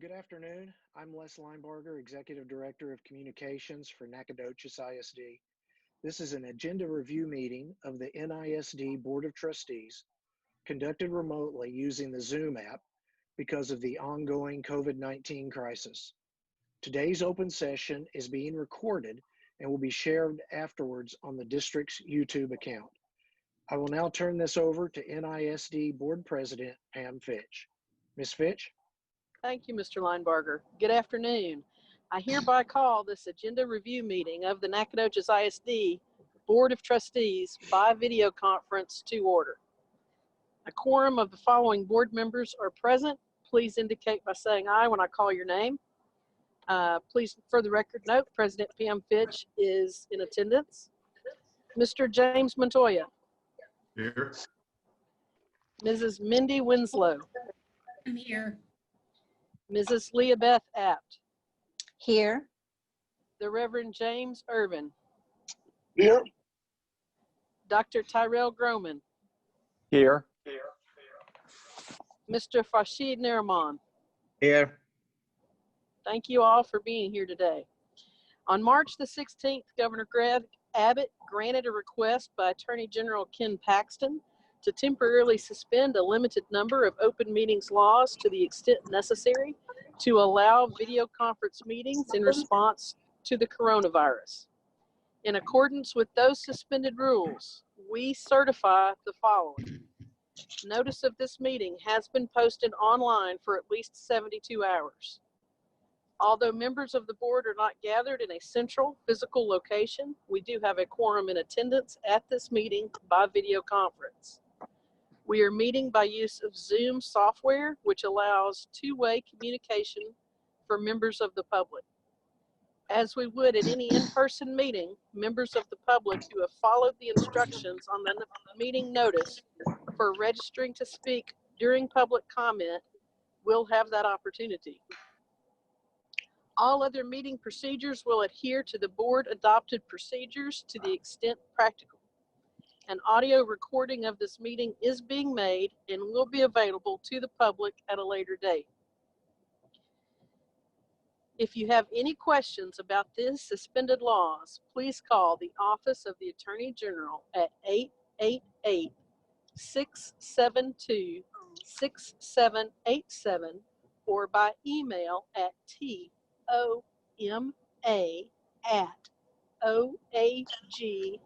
Good afternoon. I'm Les Linebarger, Executive Director of Communications for Nacogdoches ISD. This is an agenda review meeting of the NISD Board of Trustees conducted remotely using the Zoom app because of the ongoing COVID-19 crisis. Today's open session is being recorded and will be shared afterwards on the district's YouTube account. I will now turn this over to NISD Board President Pam Fitch. Ms. Fitch? Thank you, Mr. Linebarger. Good afternoon. I hereby call this agenda review meeting of the Nacogdoches ISD Board of Trustees by video conference to order. A quorum of the following board members are present. Please indicate by saying aye when I call your name. Please, for the record, note President Pam Fitch is in attendance. Mr. James Montoya. Here. Mrs. Mindy Winslow. I'm here. Mrs. Leah Beth Apt. Here. The Reverend James Irvin. Here. Dr. Tyrell Groman. Here. Mr. Farshid Nariman. Here. Thank you all for being here today. On March the 16th, Governor Greg Abbott granted a request by Attorney General Ken Paxton to temporarily suspend a limited number of open meetings laws to the extent necessary to allow video conference meetings in response to the coronavirus. In accordance with those suspended rules, we certify the following. Notice of this meeting has been posted online for at least 72 hours. Although members of the board are not gathered in a central physical location, we do have a quorum in attendance at this meeting by video conference. We are meeting by use of Zoom software, which allows two-way communication for members of the public. As we would at any in-person meeting, members of the public who have followed the instructions on the meeting notice for registering to speak during public comment will have that opportunity. All other meeting procedures will adhere to the board adopted procedures to the extent practical. An audio recording of this meeting is being made and will be available to the public at a later date. If you have any questions about these suspended laws, please call the Office of the Attorney General at 888-672-6787 or by email at toma@oag.texas.gov.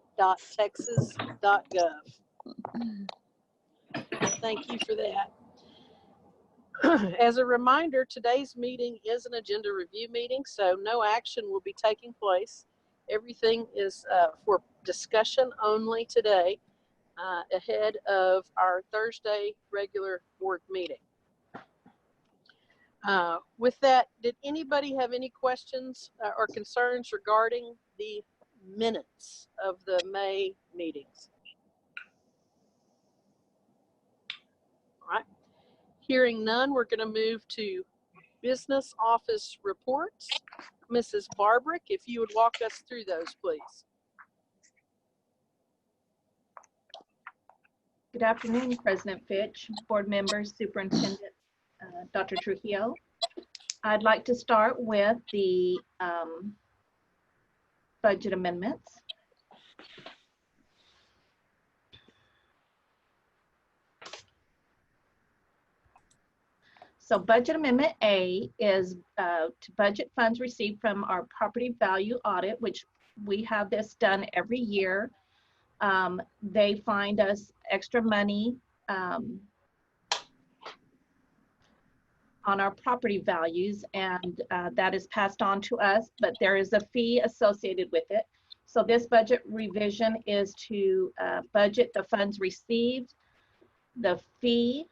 Thank you for that. As a reminder, today's meeting is an agenda review meeting, so no action will be taking place. Everything is for discussion only today, ahead of our Thursday regular board meeting. With that, did anybody have any questions or concerns regarding the minutes of the May meetings? All right. Hearing none, we're going to move to business office reports. Mrs. Barbrick, if you would walk us through those, please. Good afternoon, President Fitch, board members, Superintendent Dr. Trujillo. I'd like to start with the budget amendments. So budget amendment A is to budget funds received from our property value audit, which we have this done every year. They find us extra money on our property values, and that is passed on to us, but there is a fee associated with it. So this budget revision is to budget the funds received, the fee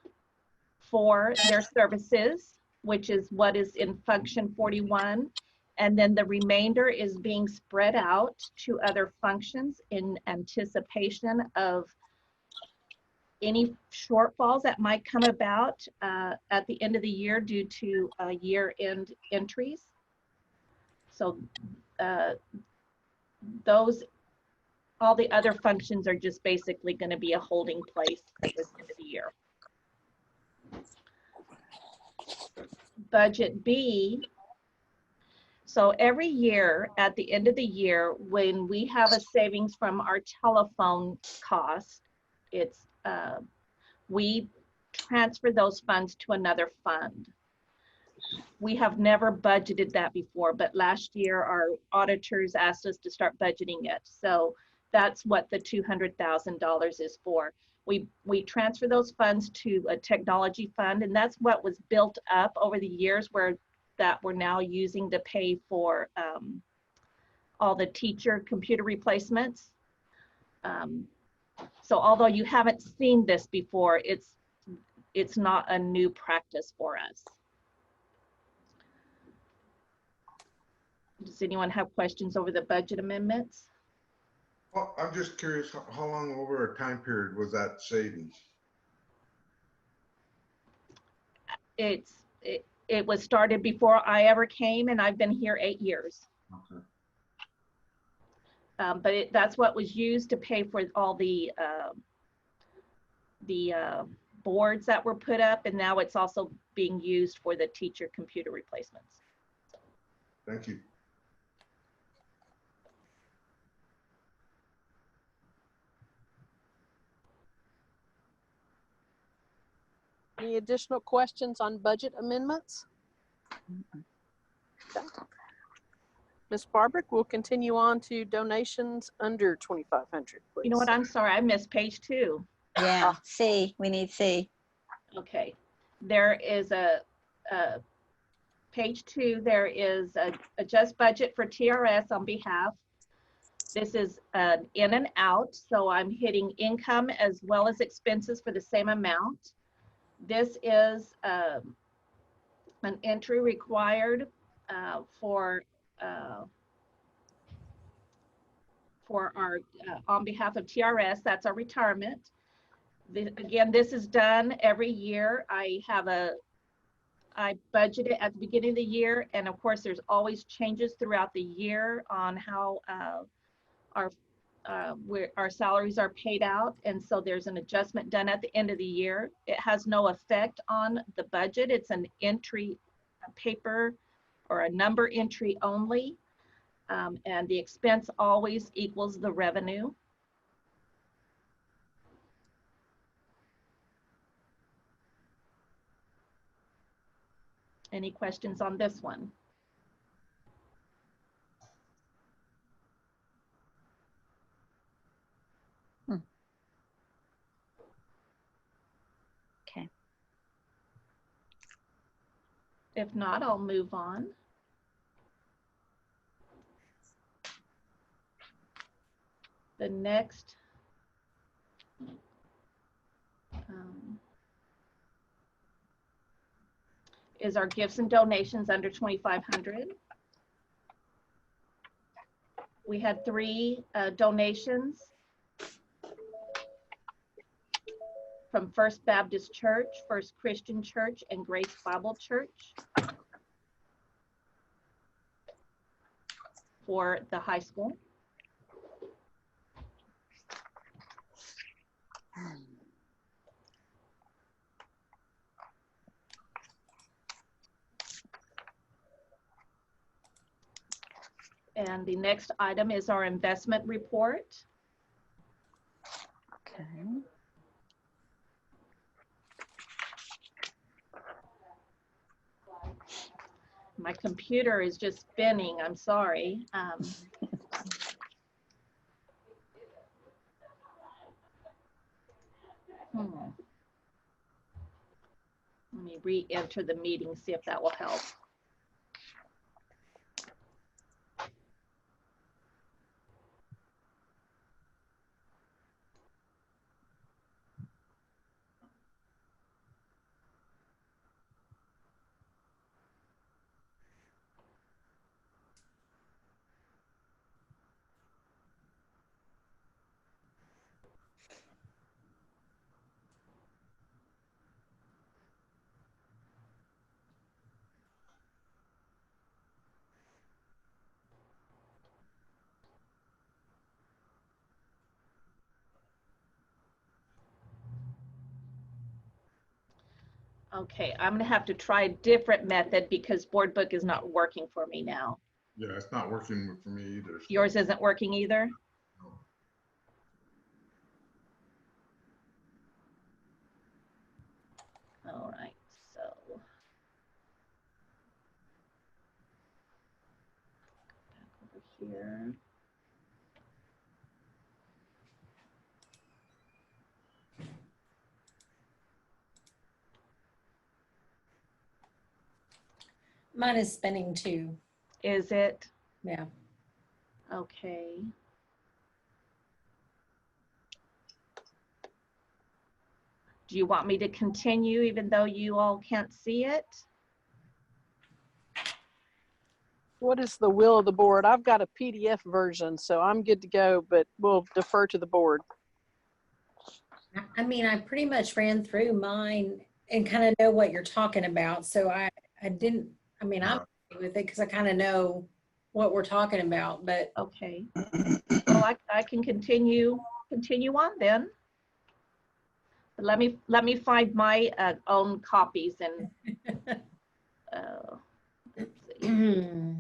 for their services, which is what is in function 41, and then the remainder is being spread out to other functions in anticipation of any shortfalls that might come about at the end of the year due to year-end entries. So all the other functions are just basically going to be a holding place at the end of the year. Budget B. So every year, at the end of the year, when we have a savings from our telephone cost, it's we transfer those funds to another fund. We have never budgeted that before, but last year our auditors asked us to start budgeting it. So that's what the $200,000 is for. We transfer those funds to a technology fund, and that's what was built up over the years that we're now using to pay for all the teacher computer replacements. So although you haven't seen this before, it's not a new practice for us. Does anyone have questions over the budget amendments? Well, I'm just curious, how long over a time period was that savings? It was started before I ever came, and I've been here 8 years. Okay. But that's what was used to pay for all the boards that were put up, and now it's also being used for the teacher computer replacements. Thank you. Any additional questions on budget amendments? Okay. Ms. Barbrick, we'll continue on to donations under 2,500, please. You know what, I'm sorry, I missed page 2. Yeah, C, we need C. Okay, there is a page 2, there is a adjust budget for TRS on behalf. This is an in and out, so I'm hitting income as well as expenses for the same amount. This is an entry required for our on behalf of TRS. That's our retirement. Again, this is done every year. I budget it at the beginning of the year, and of course there's always changes throughout the year on how our salaries are paid out, and so there's an adjustment done at the end of the year. It has no effect on the budget. It's an entry, a paper or a number entry only, and the expense always equals the revenue. Any questions on this one? Okay. If not, I'll move on. The next is our gifts and donations under 2,500. We had 3 donations from First Baptist Church, First Christian Church, and Grace Bible Church for the high school. And the next item is our investment report. Okay. My computer is just spinning, I'm sorry. Let me re-enter the meeting, see if that will help. Okay, I'm gonna have to try a different method because board book is not working for me now. Yeah, it's not working for me either. So. Yours isn't working either? No. All right, so. Back over here. Mine is spinning too. Is it? Yeah. Okay. Do you want me to continue even though you all can't see it? What is the will of the board? I've got a PDF version, so I'm good to go, but we'll defer to the board. I mean, I pretty much ran through mine and kind of know what you're talking about. So I didn't, I mean, I'm okay with it because I kind of know what we're talking about, but. Okay. Well, I can continue on then. Let me find my own copies and let's see.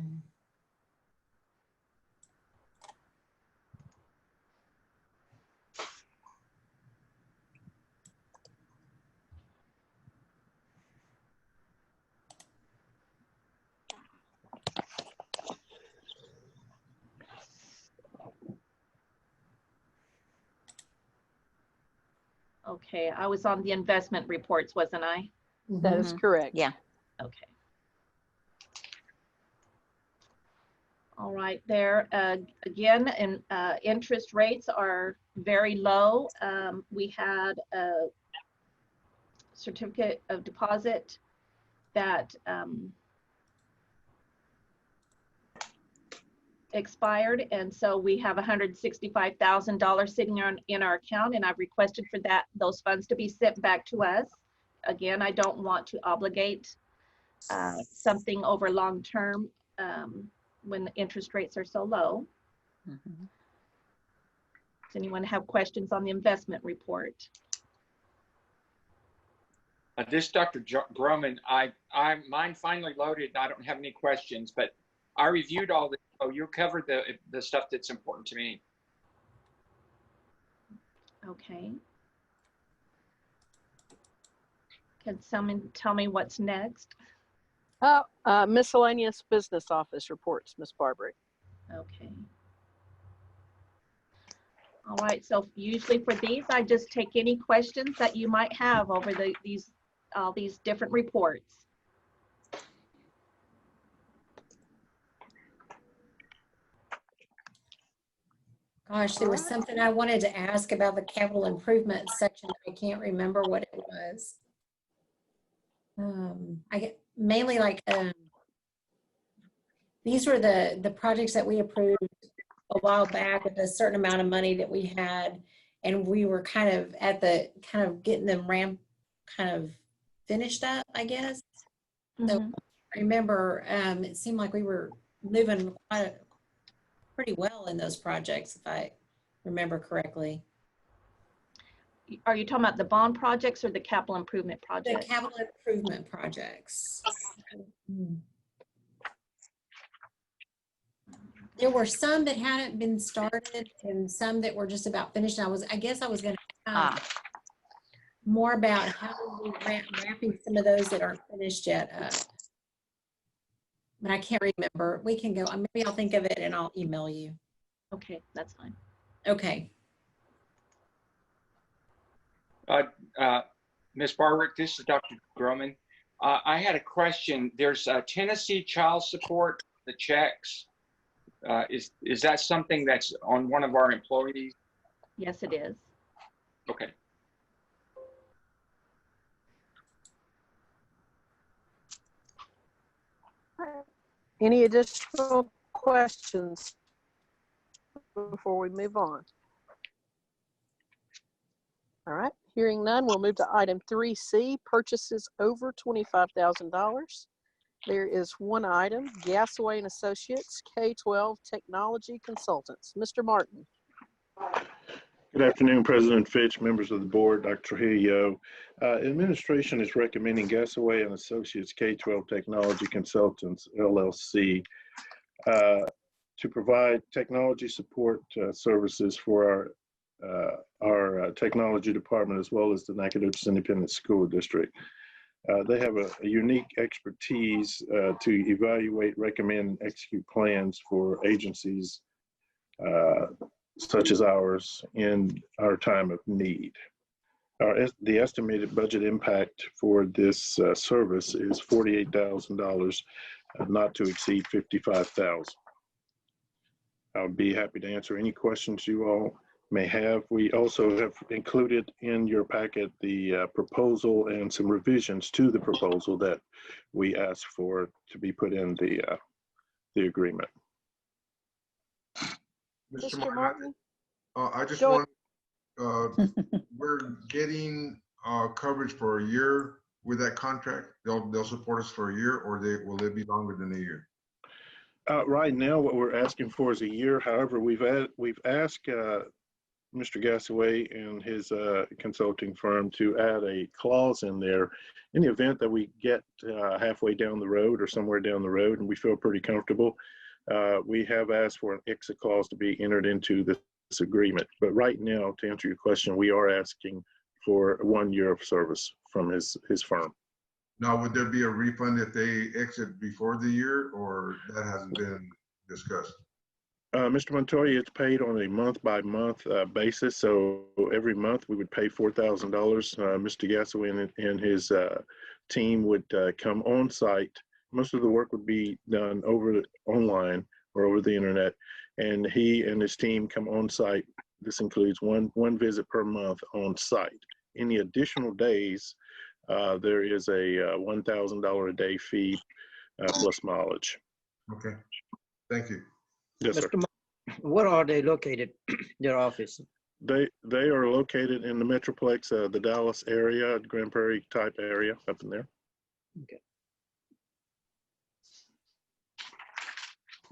Okay, I was on the investment reports, wasn't I? That is correct. Yeah. Okay. All right, there again, and interest rates are very low. We had a certificate of deposit that expired, and so we have $165,000 sitting in our account, and I've requested for those funds to be sent back to us. Again, I don't want to obligate something over long term when the interest rates are so low. Mhm. Does anyone have questions on the investment report? This Dr. Groman, mine finally loaded and I don't have any questions, but I reviewed all this. Oh, you covered the stuff that's important to me. Okay. Can someone tell me what's next? Miscellaneous business office reports, Ms. Barbary. Okay. All right, so usually for these, I just take any questions that you might have over all these different reports. Gosh, there was something I wanted to ask about the capital improvement section. I can't remember what it was. I get mainly like these were the projects that we approved a while back with a certain amount of money that we had, and we were kind of at the getting them kind of finished up, I guess. So I remember it seemed like we were moving pretty well in those projects, if I remember correctly. Are you talking about the bond projects or the capital improvement The projects? capital improvement projects. There were some that hadn't been started and some that were just about finished. I guess I was going to ask more about how we wrapping some of those that aren't finished yet up. But I can't remember. We can go, maybe I'll think of it and I'll email you. Okay, that's fine. Okay. Ms. Barwick, this is Dr. Groman. I had a question. There's Tennessee child support, the checks. Is that something that's on one of our employees? Yes, it is. Okay. Any additional questions before we move on? All right, hearing none, we'll move to item 3C, purchases over $25,000. There is one item, Gasaway and Associates, K-12 Technology Consultants. Mr. Martin. Good afternoon, President Fitch, members of the board, Dr. Trujillo. Administration is recommending Gasaway and Associates K-12 Technology Consultants, LLC, to provide technology support services for our technology department, as well as the Nacogdoches Independent School District. They have a unique expertise to evaluate, recommend, and execute plans for agencies such as ours in our time of need. The estimated budget impact for this service is $48,000, not to exceed $55,000. I'll be happy to answer any questions you all may have. We also have included in your packet the proposal and some revisions to the proposal that we asked for to be put in the agreement. Mr. Martin? I just Go want, we're getting coverage for a year with that contract. They'll support us for a year, or will it be longer than a year? Right now, what we're asking for is a year. However, we've asked Mr. Gasaway and his consulting firm to add a clause in there in the event that we get halfway down the road or somewhere down the road and we feel pretty comfortable. We have asked for an exit clause to be entered into this agreement. But right now, to answer your question, we are asking for 1 year of service from his firm. Now, would there be a refund if they exit before the year, or that hasn't been discussed? Mr. Montoya, it's paid on a month-by-month basis. So every month we would pay $4,000. Mr. Gasaway and his team would come on site. Most of the work would be done online or over the internet, and he and his team come on site. This includes one visit per month on site. Any additional days, there is a $1,000 a day fee plus mileage. Okay, thank you. Yes, sir. Where are they located, their office? They are located in the Metroplex, the Dallas area, Grand Prairie type area up in there. Okay.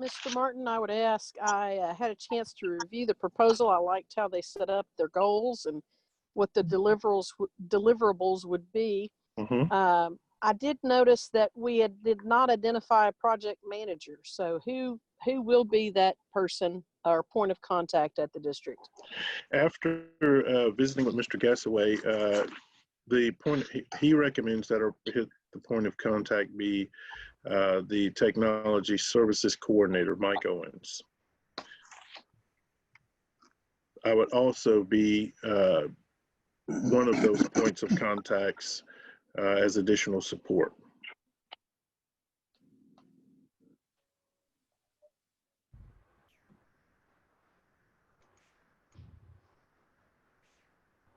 Mr. Martin, I would ask, I had a chance to review the proposal. I liked how they set up their goals and what the deliverables would be. Mm-hmm. I did notice that we did not identify a project manager. So who will be that person or point of contact at the district? After visiting with Mr. Gasaway, he recommends that the point of contact be the Technology Services Coordinator, Mike Owens. I would also be one of those points of contacts as additional support.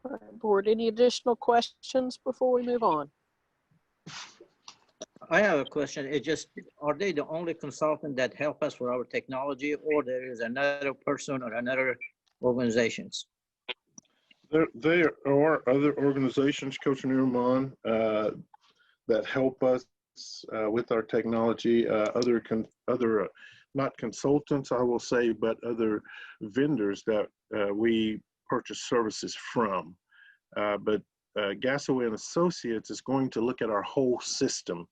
All right, board, any additional questions before we move on? I have a question. It just, are they the only consultant that help us with our technology, or there is another person or another organizations? There are other organizations, Coach Newman, that help us with our technology. Other not consultants, I will say, but other vendors that we purchase services from. But Gasaway and Associates is going to look at our whole system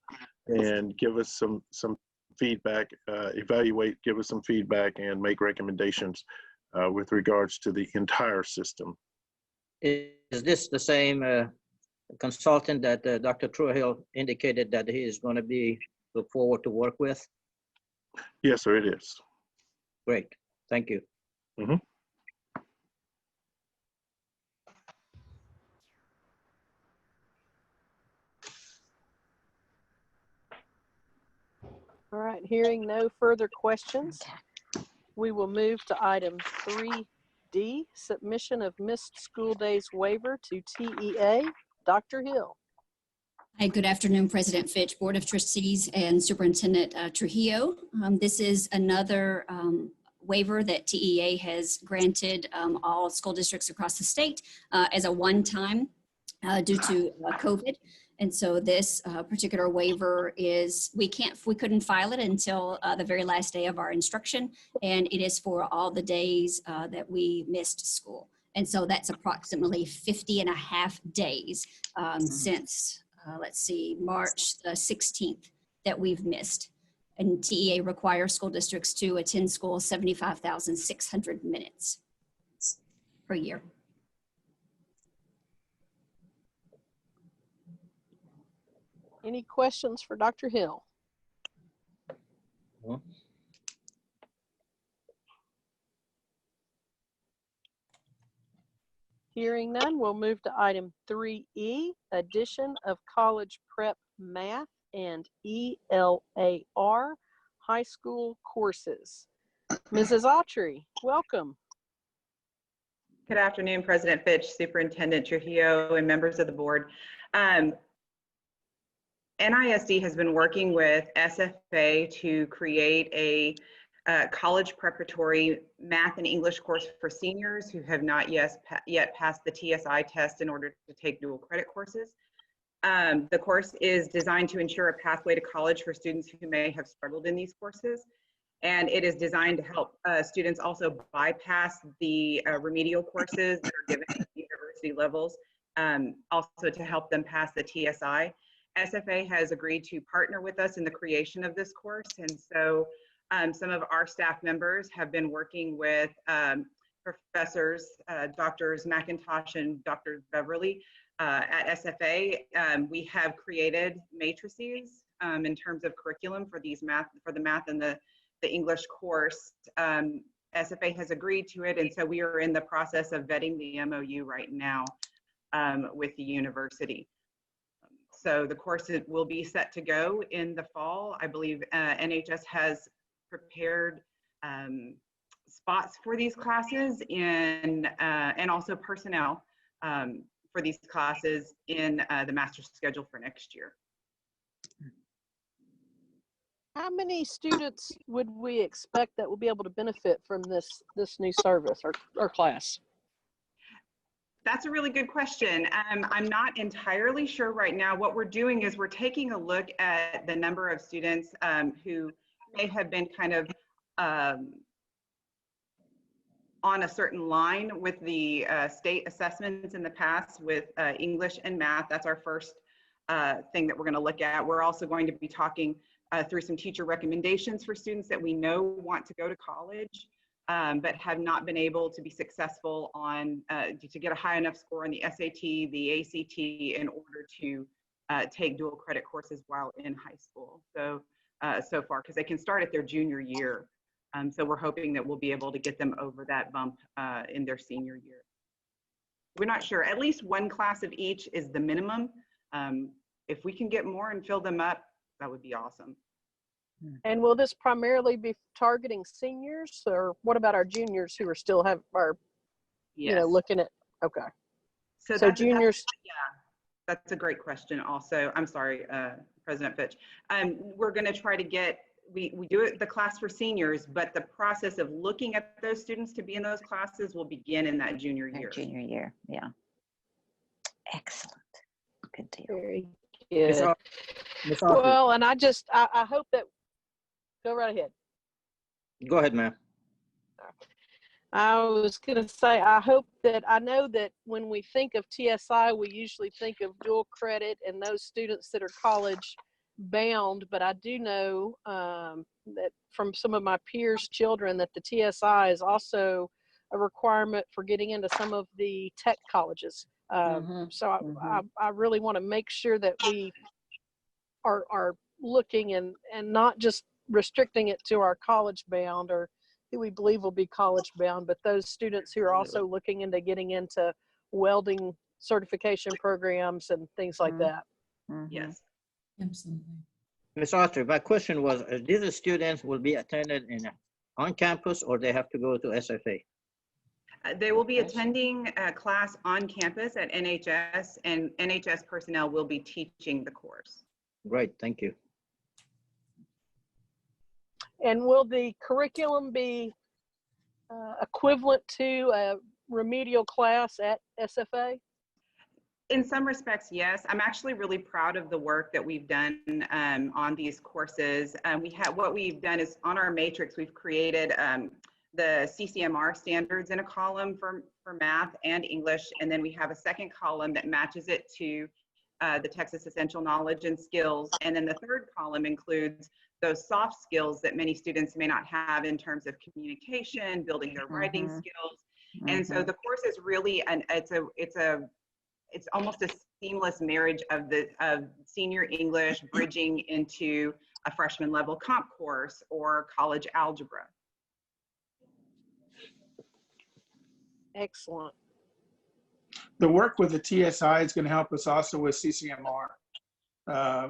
and give us some feedback, evaluate, give us some feedback, and make recommendations with regards to the entire system. Is this the same consultant that Dr. Trujillo indicated that he is going to be look forward to work with? Yes, sir, it is. Great, thank you. Mm-hmm. All right, hearing no further questions, we will move to item 3D, submission of missed school days waiver to TEA. Dr. Hill. Hi, good afternoon, President Fitch, Board of Trustees, and Superintendent Trujillo. This is another waiver that TEA has granted all school districts across the state as a one-time due to COVID. And so this particular waiver is, we couldn't file it until the very last day of our instruction, and it is for all the days that we missed school. And so that's approximately 50 and a half days since, let's see, March the 16th that we've missed. And TEA requires school districts to attend school 75,600 minutes per year. Any questions for Dr. Hill? Well, Hearing none, we'll move to item 3E, addition of college prep math and ELAR high school courses. Mrs. Autry, welcome. Good afternoon, President Fitch, Superintendent Trujillo, and members of the board. NISD has been working with SFA to create a college preparatory math and English course for seniors who have not yet passed the TSI test in order to take dual credit courses. The course is designed to ensure a pathway to college for students who may have struggled in these courses. And it is designed to help students also bypass the remedial courses that are given at university levels, also to help them pass the TSI. SFA has agreed to partner with us in the creation of this course. And so some of our staff members have been working with professors, Drs. McIntosh and Dr. Beverly at SFA. We have created matrices in terms of curriculum for the math and the English course. SFA has agreed to it, and so we are in the process of vetting the MOU right now with the university. So the course will be set to go in the fall. I believe NHS has prepared spots for these classes and also personnel for these classes in the master's schedule for next year. How many students would we expect that will be able to benefit from this new service or class? That's a really good question. I'm not entirely sure right now. What we're doing is we're taking a look at the number of students who may have been kind of on a certain line with the state assessments in the past with English and math. That's our first thing that we're going to look at. We're also going to be talking through some teacher recommendations for students that we know want to go to college, but have not been able to be successful on to get a high enough score on the SAT, the ACT in order to take dual credit courses while in high school. So far, because they can start at their junior year. So we're hoping that we'll be able to get them over that bump in their senior year. We're not sure. At least one class of each is the minimum. If we can get more and fill them up, that would be awesome. And will this primarily be targeting seniors, or what about our juniors who are still looking at? Okay. So juniors. That's a great question. Also, I'm sorry, President Fitch. We're going to try to get. We do it the class for seniors, but the process of looking at those students to be in those classes will begin in that junior year. Junior year, yeah. Excellent. Good deal. Very good. Well, and I hope that. Go right ahead. Go ahead, ma'am. I was going to say, I know that when we think of TSI, we usually think of dual credit and those students that are college bound, but I do know that from some of my peers' children that the TSI is also a requirement for getting into some of the tech colleges. So I really want to make sure that we are looking and not just restricting it to our college bound or who we believe will be college bound, but those students who are also looking into getting into welding certification programs and things like that. Yes. Absolutely. Ms. Autry, my question was, these students will be attended on campus or they have to go to SFA? They will be attending a class on campus at NHS, and NHS personnel will be teaching the course. Great, thank you. And will the curriculum be equivalent to a remedial class at SFA? In some respects, yes. I'm actually really proud of the work that we've done on these courses. What we've done is on our matrix, we've created the CCM R standards in a column for math and English. And then we have a second column that matches it to the Texas Essential Knowledge and Skills. And then the third column includes those soft skills that many students may not have in terms of communication, building their writing skills. And so the course is really it's almost a seamless marriage of senior English bridging into a freshman level comp course or college algebra. Excellent. The work with the TSI is going to help us also with CCMR.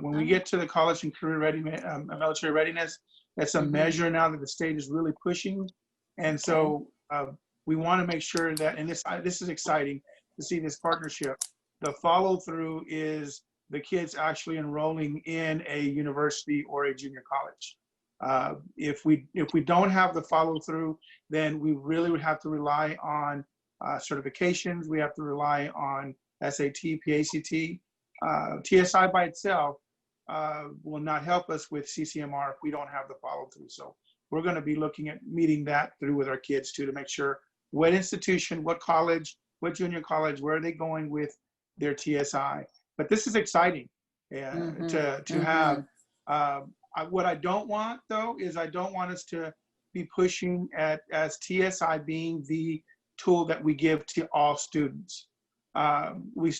When we get to the college and career readiness, military readiness, that's a measure now that the state is really pushing. And so we want to make sure that, and this is exciting to see this partnership. The follow through is the kids actually enrolling in a university or a junior college. If we don't have the follow through, then we really would have to rely on certifications. We have to rely on SAT, PACT. TSI by itself will not help us with CCMR if we don't have the follow through. So we're going to be looking at meeting that through with our kids too, to make sure what institution, what college, what junior college, where are they going with their TSI. But this is exciting to have. What I don't want though is I don't want us to be pushing as TSI being the tool that we give to all students. We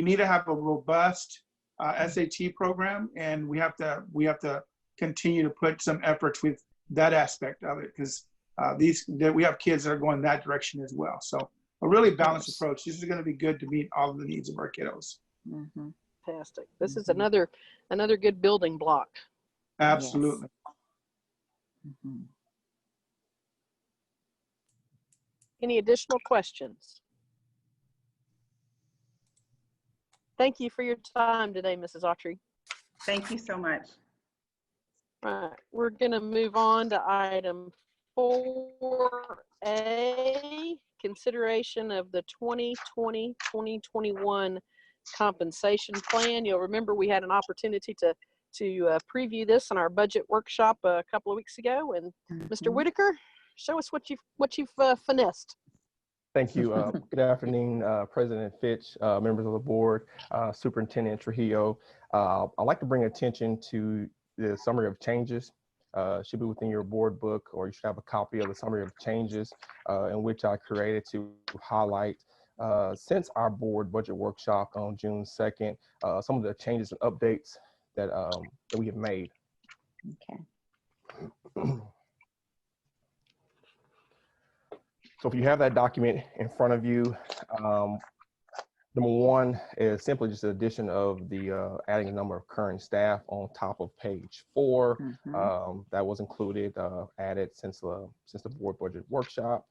need to have a robust SAT program, and we have to continue to put some efforts with that aspect of it, because we have kids that are going that direction as well. So a really balanced approach. This is going to be good to meet all of the needs of our kiddos. Fantastic. This is another good building block. Absolutely. Yes. Any additional questions? Thank you for your time today, Mrs. Autry. Thank you so much. All right, we're going to move on to item 4A, consideration of the 2020-2021 compensation plan. You'll remember we had an opportunity to preview this in our budget workshop a couple of weeks ago. And Mr. Whittaker, show us what you've finessed. Thank you. Good afternoon, President Fitch, members of the board, Superintendent Trujillo. I'd like to bring attention to the summary of changes. Should be within your board book, or you should have a copy of the summary of changes in which I created to highlight since our board budget workshop on June 2nd, some of the changes and updates that we have made. Okay. So if you have that document in front of you, number one is simply just the addition of the adding a number of current staff on top of page 4. That was included, added since the board budget workshop.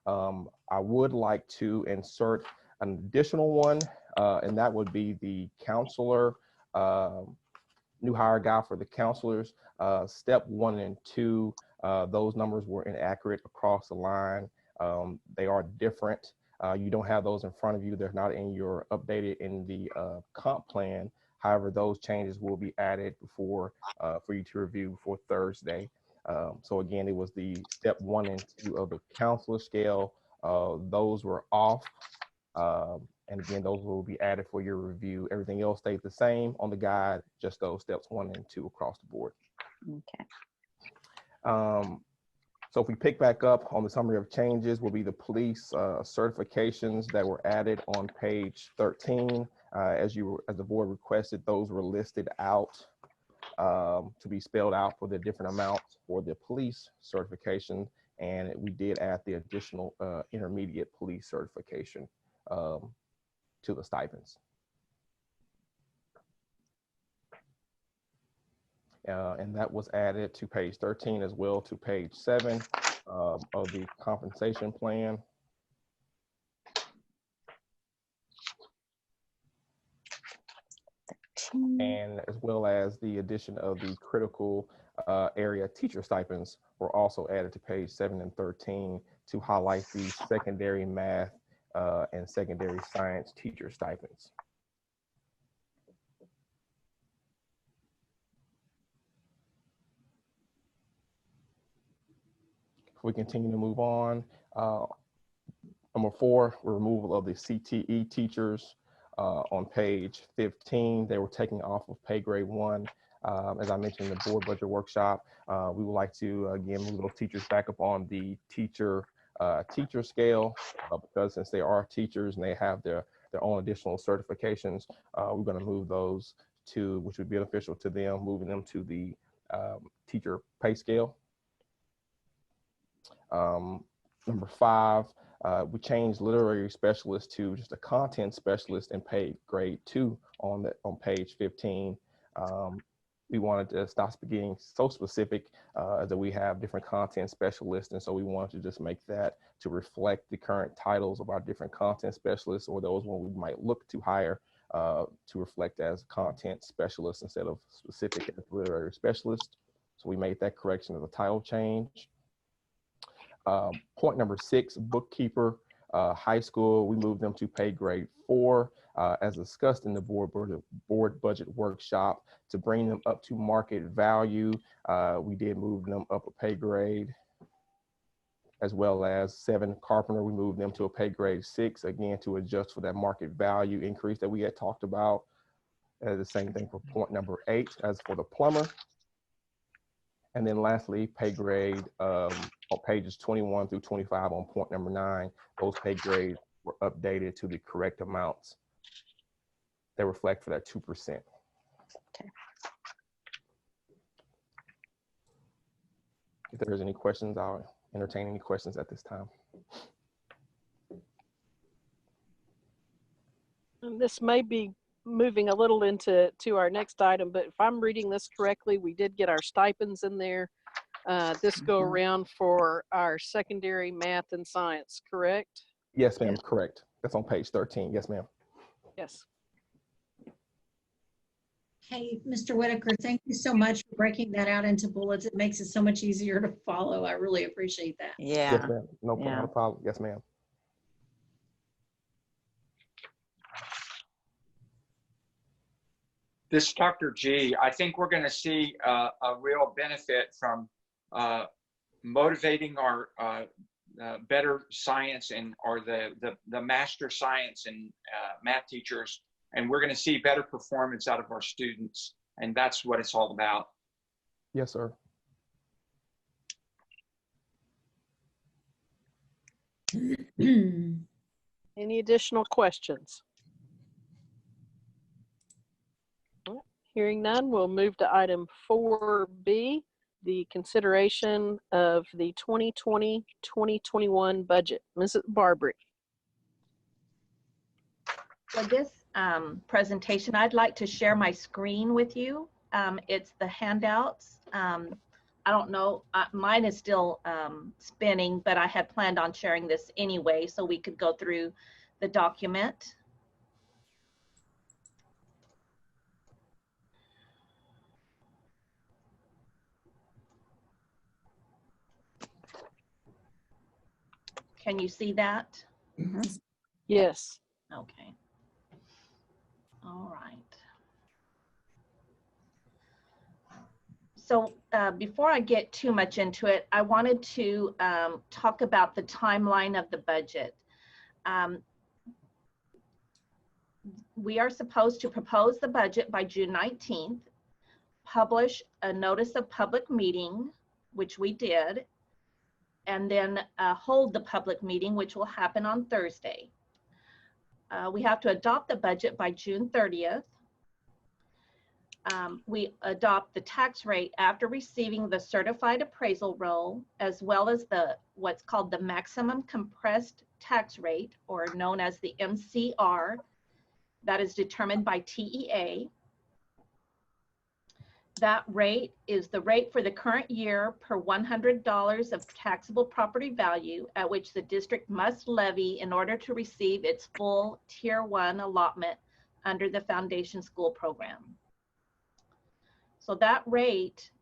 I would like to insert an additional one, and that would be the counselor, new hire guide for the counselors. Step 1 and 2, those numbers were inaccurate across the line. They are different. You don't have those in front of you. They're not in your updated in the comp plan. However, those changes will be added before for you to review before Thursday. So again, it was the step 1 and 2 of the counselor scale. Those were off. And again, those will be added for your review. Everything else stayed the same on the guide, just those steps 1 and 2 across the board. Okay. So if we pick back up on the summary of changes, will be the police certifications that were added on page 13. As the board requested, those were listed out to be spelled out for the different amounts for the police certification. And we did add the additional intermediate police certification to the stipends. And that was added to page 13 as well to page 7 of the compensation plan. And as well as the addition of the critical area teacher stipends were also added to page 7 and 13 to highlight the secondary math and secondary science teacher stipends. If we continue to move on, Number 4, removal of the CTE teachers. On page 15, they were taken off of pay grade 1. As I mentioned in the board budget workshop, we would like to again move those teachers back up on the teacher scale, because since they are teachers and they have their own additional certifications, we're going to move those to, which would be beneficial to them, moving them to the teacher pay scale. Number 5, we changed literary specialist to just a content specialist in pay grade 2 on page 15. We wanted to stop getting so specific that we have different content specialists, and so we wanted to just make that to reflect the current titles of our different content specialists, or those one we might look to hire to reflect as content specialists instead of specific as literary specialist. So we made that correction of the title change. Point number 6, bookkeeper, high school, we moved them to pay grade 4, as discussed in the board budget workshop, to bring them up to market value. We did move them up a pay grade, as well as 7, carpenter, we moved them to a pay grade 6, again, to adjust for that market value increase that we had talked about. The same thing for point number 8, as for the plumber. And then lastly, pay grade on pages 21 through 25 on point number 9, those pay grades were updated to the correct amounts that reflect for that 2%. Okay. If there's any questions, I'll entertain any questions at this time. And this may be moving a little into our next item, but if I'm reading this correctly, we did get our stipends in there this go around for our secondary math and science, correct? Yes, ma'am, correct. That's on page 13. Yes, ma'am. Yes. Hey, Mr. Whittaker, thank you so much for breaking that out into bullets. It makes it so much easier to follow. I really appreciate that. Yeah. Yes, ma'am. No problem. Not a problem. Yes, ma'am. This is Dr. G. I think we're going to see a real benefit from motivating our better science or the master science and math teachers, and we're going to see better performance out of our students, and that's what it's all about. Yes, sir. Any additional questions? Hearing none, we'll move to item 4B, the consideration of the 2020-2021 budget. Mrs. Barbary. For this presentation, I'd like to share my screen with you. It's the handouts. I don't know, mine is still spinning, but I had planned on sharing this anyway so we could go through the document. Can you see that? Mm-hmm. Yes. Okay. All right. So before I get too much into it, I wanted to talk about the timeline of the budget. We are supposed to propose the budget by June 19th, publish a notice of public meeting, which we did, and then hold the public meeting, which will happen on Thursday. We have to adopt the budget by June 30th. We adopt the tax rate after receiving the certified appraisal roll, as well as what's called the maximum compressed tax rate, or known as the MCR, that is determined by TEA. That rate is the rate for the current year per $100 of taxable property value at which the district must levy in order to receive its full Tier 1 allotment under the Foundation School Program. So that rate,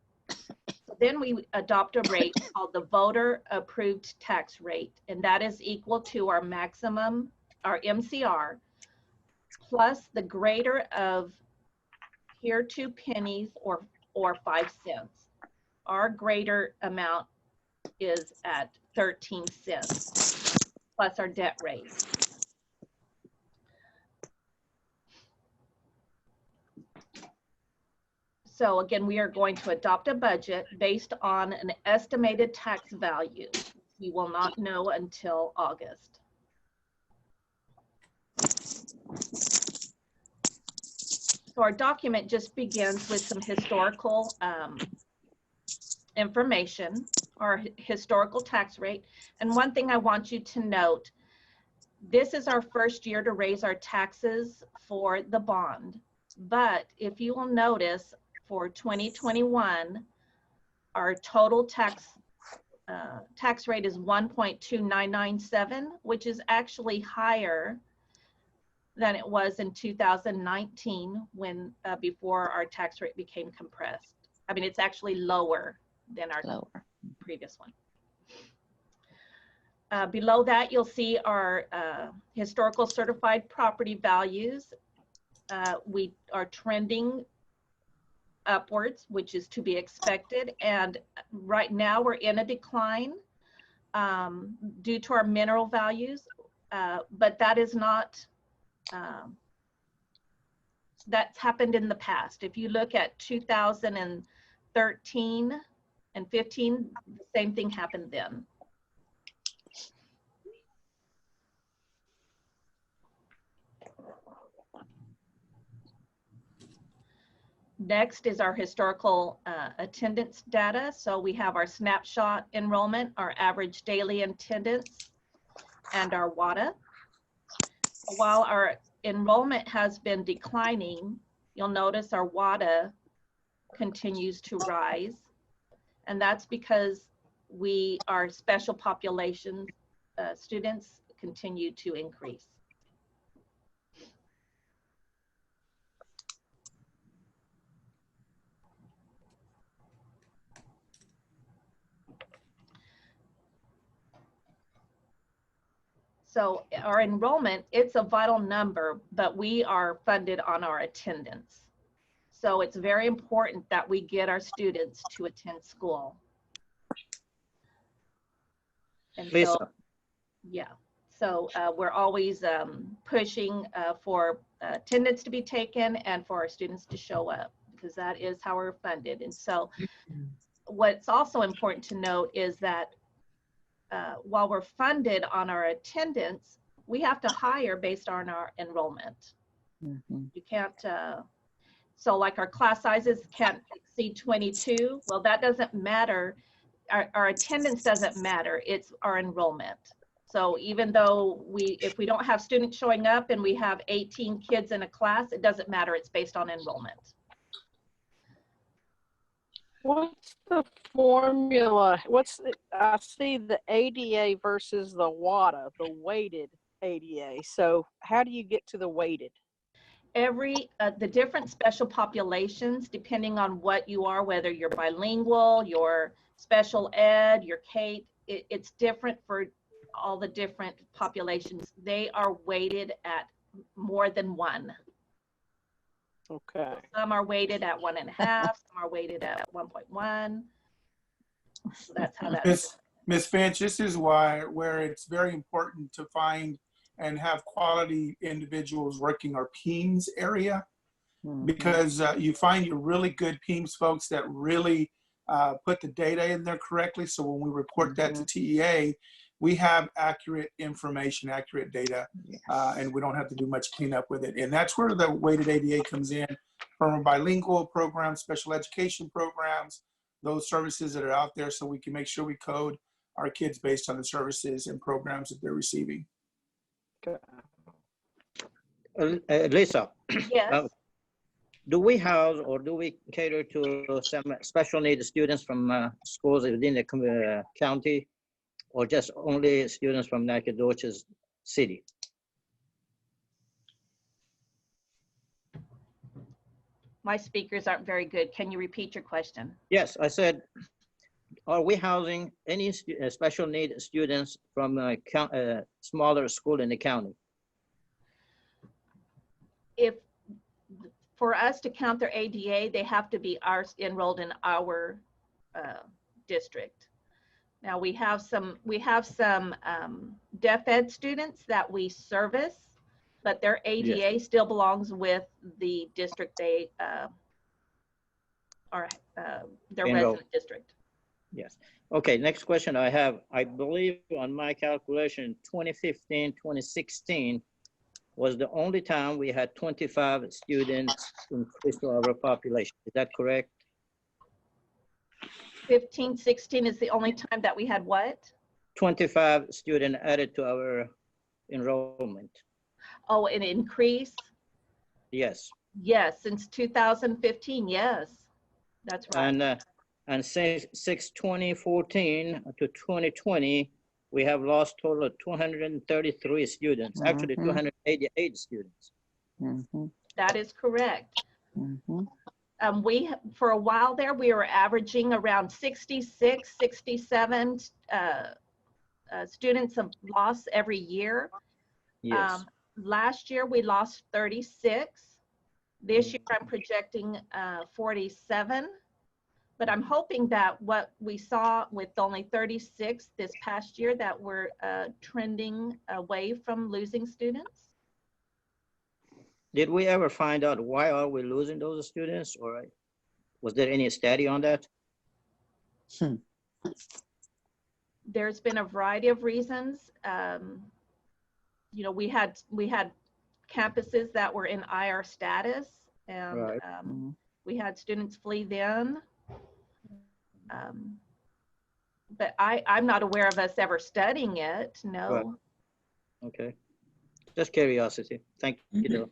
then we adopt a rate called the voter approved tax rate, and that is equal to our maximum, our MCR, plus the greater of here 2 pennies or 5 cents. Our greater amount is at 13 cents. plus our debt rate. So again, we are going to adopt a budget based on an estimated tax value. We will not know until August. So our document just begins with some historical information, our historical tax rate. And one thing I want you to note, this is our first year to raise our taxes for the bond. But if you will notice, for 2021, our total tax rate is 1.2997, which is actually higher than it was in 2019 when before our tax rate became compressed. I mean, it's actually lower than our previous one. Below that, you'll see our historical certified property values. We are trending upwards, which is to be expected. And right now we're in a decline due to our mineral values, but that is not, that's happened in the past. If you look at 2013 and 15, the same thing happened then. Next is our historical attendance data. So we have our snapshot enrollment, our average daily attendance, and our WADA. While our enrollment has been declining, you'll notice our WADA continues to rise. And that's because our special population students continue to increase. So our enrollment, it's a vital number, but we are funded on our attendance. So it's very important that we get our students to attend school. And Lisa. so, yeah, so we're always pushing for attendance to be taken and for our students to show up, because that is how we're funded. And so what's also important to note is that while we're funded on our attendance, we have to hire based on our enrollment. You can't, so like our class sizes can't exceed 22. Well, that doesn't matter. Our attendance doesn't matter. It's our enrollment. So even though if we don't have students showing up and we have 18 kids in a class, it doesn't matter. It's based on enrollment. What's the formula? I see the ADA versus the WADA, the weighted ADA. So how do you get to the weighted? The different special populations, depending on what you are, whether you're bilingual, you're special ed, you're K, it's different for all the different populations. They are weighted at more than one. Okay. Some are weighted at 1.5, some are weighted at 1.1. So that's how that's. Ms. Finch, this is where it's very important to find and have quality individuals working our PEMS area, because you find your really good PEMS folks that really put the data in there correctly. So when we report that to TEA, we have accurate information, accurate data, and we don't have to do much cleanup with it. And that's where the weighted ADA comes in, from bilingual programs, special education programs, those services that are out there, so we can make sure we code our kids based on the services and programs that they're receiving. Lisa, Yes. do we house or do we cater to some special needs students from schools within the county, or just only students from Nacogdoches City? My speakers aren't very good. Can you repeat your question? Yes, I said, are we housing any special needs students from a smaller school in the county? If for us to count their ADA, they have to be enrolled in our district. Now we have some deaf ed students that we service, but their ADA still belongs with the district they are, their Enroll. resident district. Yes. Okay, next question I have. I believe on my calculation, 2015, 2016 was the only time we had 25 students increase to our population. Is that correct? 15, 16 is the only time that we had what? 25 students added to our enrollment. Oh, an increase? Yes. Yes, since 2015, yes. That's right. And since 2014 to 2020, we have lost total of 233 students, actually 288 students. That is correct. For a while there, we were averaging around 66, 67 students of loss every year. Yes. Last year, we lost 36. This year, I'm projecting 47. But I'm hoping that what we saw with only 36 this past year, that we're trending away from losing students. Did we ever find out why are we losing those students, or was there any study on that? There's been a variety of reasons. You know, we had campuses that were in IR status, and we had students flee then. But I'm not aware of us ever studying it, no. Right. Okay, just curiosity. Thank you, Daryl.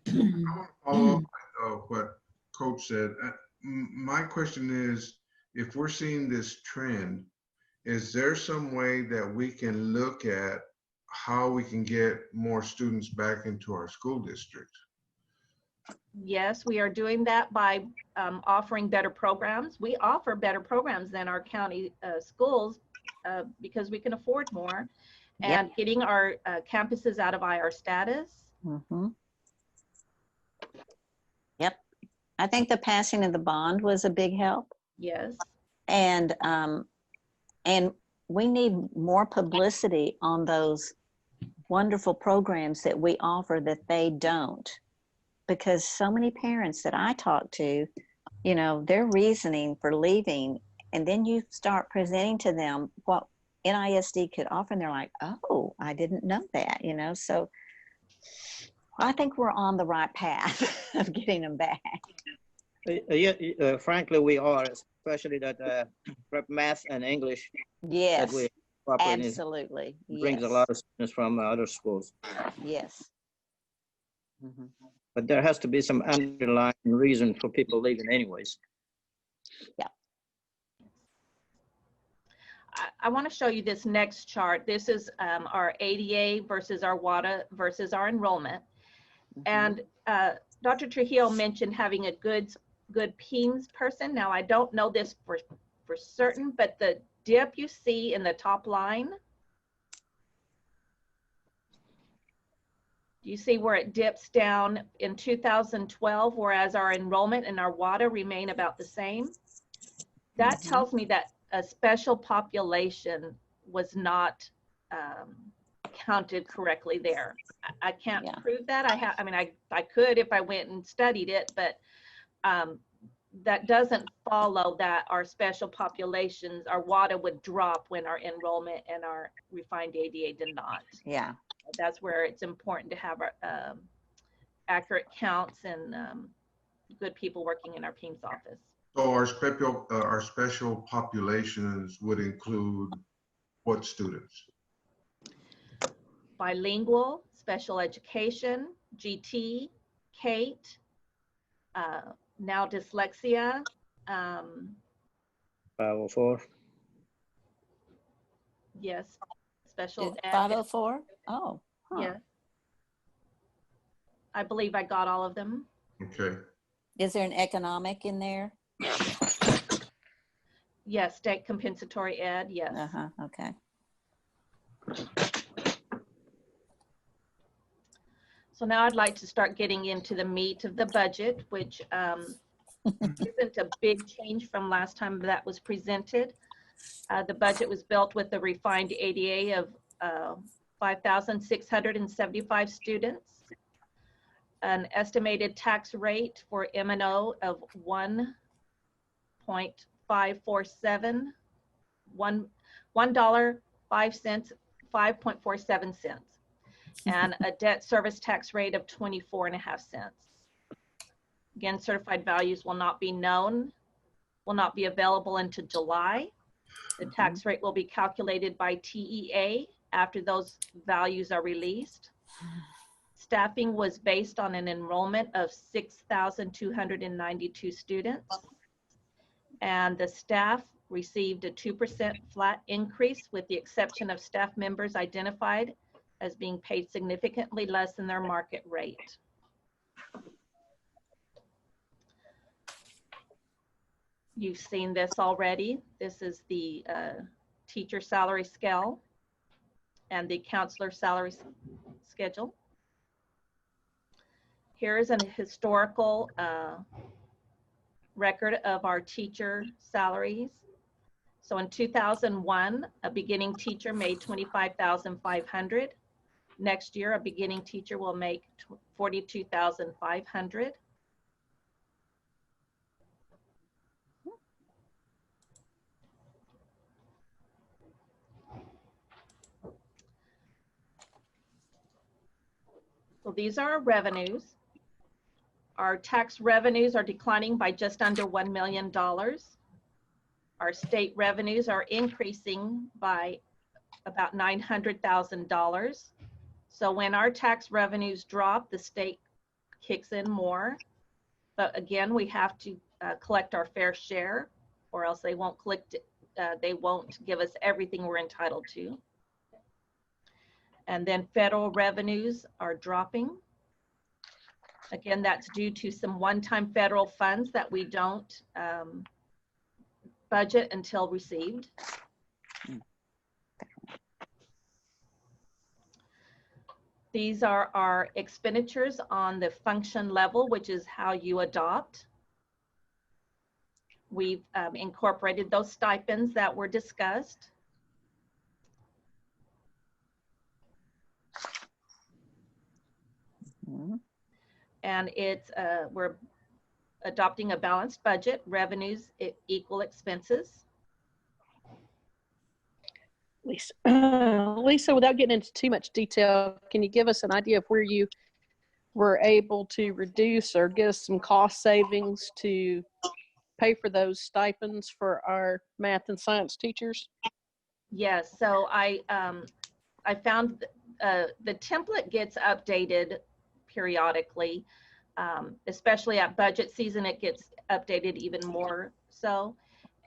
I want to follow up with what Coach said. My question is, if we're seeing this trend, is there some way that we can look at how we can get more students back into our school district? Yes, we are doing that by offering better programs. We offer better programs than our county schools because we can afford more, and getting our campuses out of IR status. Yep. I think the passing of the bond was a big help. Yes. And we need more publicity on those wonderful programs that we offer that they don't. Because so many parents that I talk to, you know, their reasoning for leaving, and then you start presenting to them what NISD could offer, and they're like, oh, I didn't know that, you know. So I think we're on the right path of getting them back. Frankly, we are, especially that prep math and English. Yes, that we absolutely. Brings a lot of students from other schools. Yes. But there has to be some underlying reason for people leaving anyways. Yeah. I want to show you this next chart. This is our ADA versus our WADA versus our enrollment. And Dr. Trujillo mentioned having a good PEMS person. Now, I don't know this for certain, but the dip you see in the top line, you see where it dips down in 2012, whereas our enrollment and our WADA remain about the same. That tells me that a special population was not counted correctly there. I can't prove that. I mean, I could if I went and studied it, but that doesn't follow that our special populations, our WADA would drop when our enrollment and our refined ADA did not. Yeah. That's where it's important to have our accurate counts and good people working in our PEMS office. So our special populations would include what students? Bilingual, special education, GT, CATE, now dyslexia. 504. Yes, special ed. 504? Oh. Huh. Yeah. I believe I got all of them. Okay. Is there an economic in there? Yes, state compensatory ed, yes. Okay. So now I'd like to start getting into the meat of the budget, which isn't a big change from last time that was presented. The budget was built with the refined ADA of 5,675 students, an estimated tax rate for M&O of 1.547, $1.05, 5.47 cents, and a debt service tax rate of 24.5 cents. Again, certified values will not be known, will not be available until July. The tax rate will be calculated by TEA after those values are released. Staffing was based on an enrollment of 6,292 students, and the staff received a 2% flat increase, with the exception of staff members identified as being paid significantly less than their market rate. You've seen this already. This is the teacher salary scale and the counselor salary schedule. Here is a historical record of our teacher salaries. So in 2001, a beginning teacher made $25,500. Next year, a beginning teacher will make $42,500. So these are our revenues. Our tax revenues are declining by just under $1 million. Our state revenues are increasing by about $900,000. So when our tax revenues drop, the state kicks in more. But again, we have to collect our fair share, or else they won't they won't give us everything we're entitled to. And then federal revenues are dropping. Again, that's due to some one-time federal funds that we don't budget until received. These are our expenditures on the function level, which is how you adopt. We've incorporated those stipends that were discussed. And it's we're adopting a balanced budget, revenues equal expenses. Lisa, without getting into too much detail, can you give us an idea of where you were able to reduce or get us some cost savings to pay for those stipends for our math and science teachers? Yes, so I found the template gets updated periodically, especially at budget season, it gets updated even more so.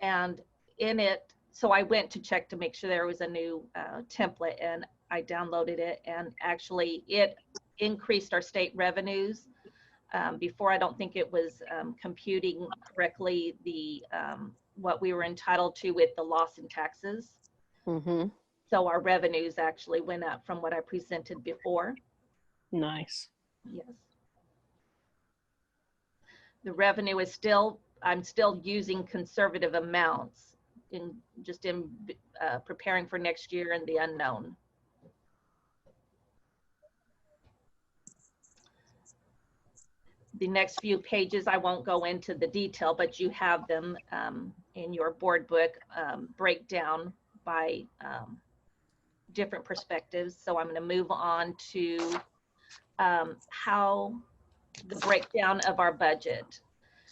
And in it, so I went to check to make sure there was a new template, and I downloaded it, and actually it increased our state revenues. Before, I don't think it was computing correctly the what we were entitled to with the loss in taxes. Mm-hmm. So our revenues actually went up from what I presented before. Nice. Yes. The revenue is still, I'm still using conservative amounts in preparing for next year and the unknown. The next few pages, I won't go into the detail, but you have them in your board book, breakdown by different perspectives. So I'm going to move on to how the breakdown of our budget.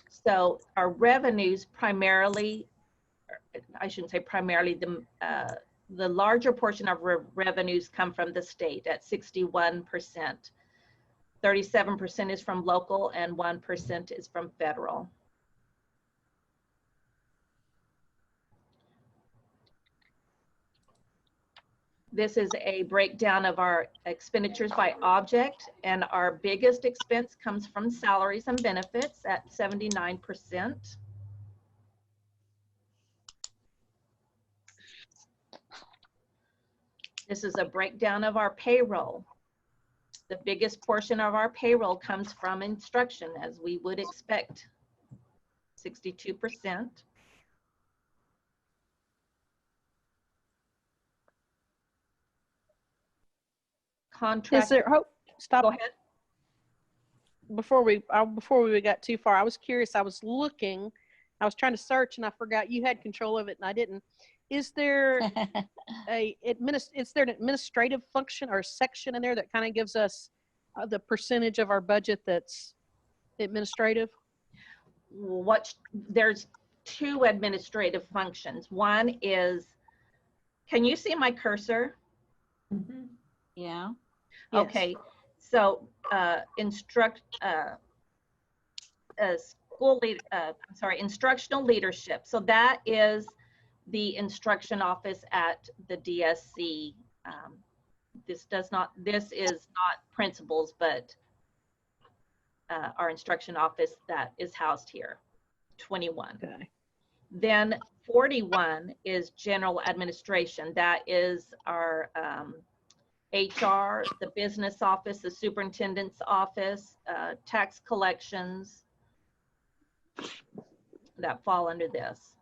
So our revenues primarily, I shouldn't say primarily, the larger portion of revenues come from the state at 61%. 37% is from local and 1% is from federal. This is a breakdown of our expenditures by object, and our biggest expense comes from salaries and benefits at 79%. This is a breakdown of our payroll. The biggest portion of our payroll comes from instruction, as we would expect, 62%. contract. Is there, oh, stop. Go ahead. Before we got too far, I was curious. I was looking, I was trying to search, and I forgot you had control of it, and I didn't. Is there an administrative function or section in there that kind of gives us the percentage of our budget that's administrative? There's two administrative functions. One is, can you see my cursor? Mhm. Yeah. Yes. Okay, so instructional leadership. So that is the instruction office at the DSC. This is not principals, but our instruction office that is housed here, 21. Okay. Then 41 is general administration. That is our HR, the business office, the superintendent's office, tax collections that fall under this.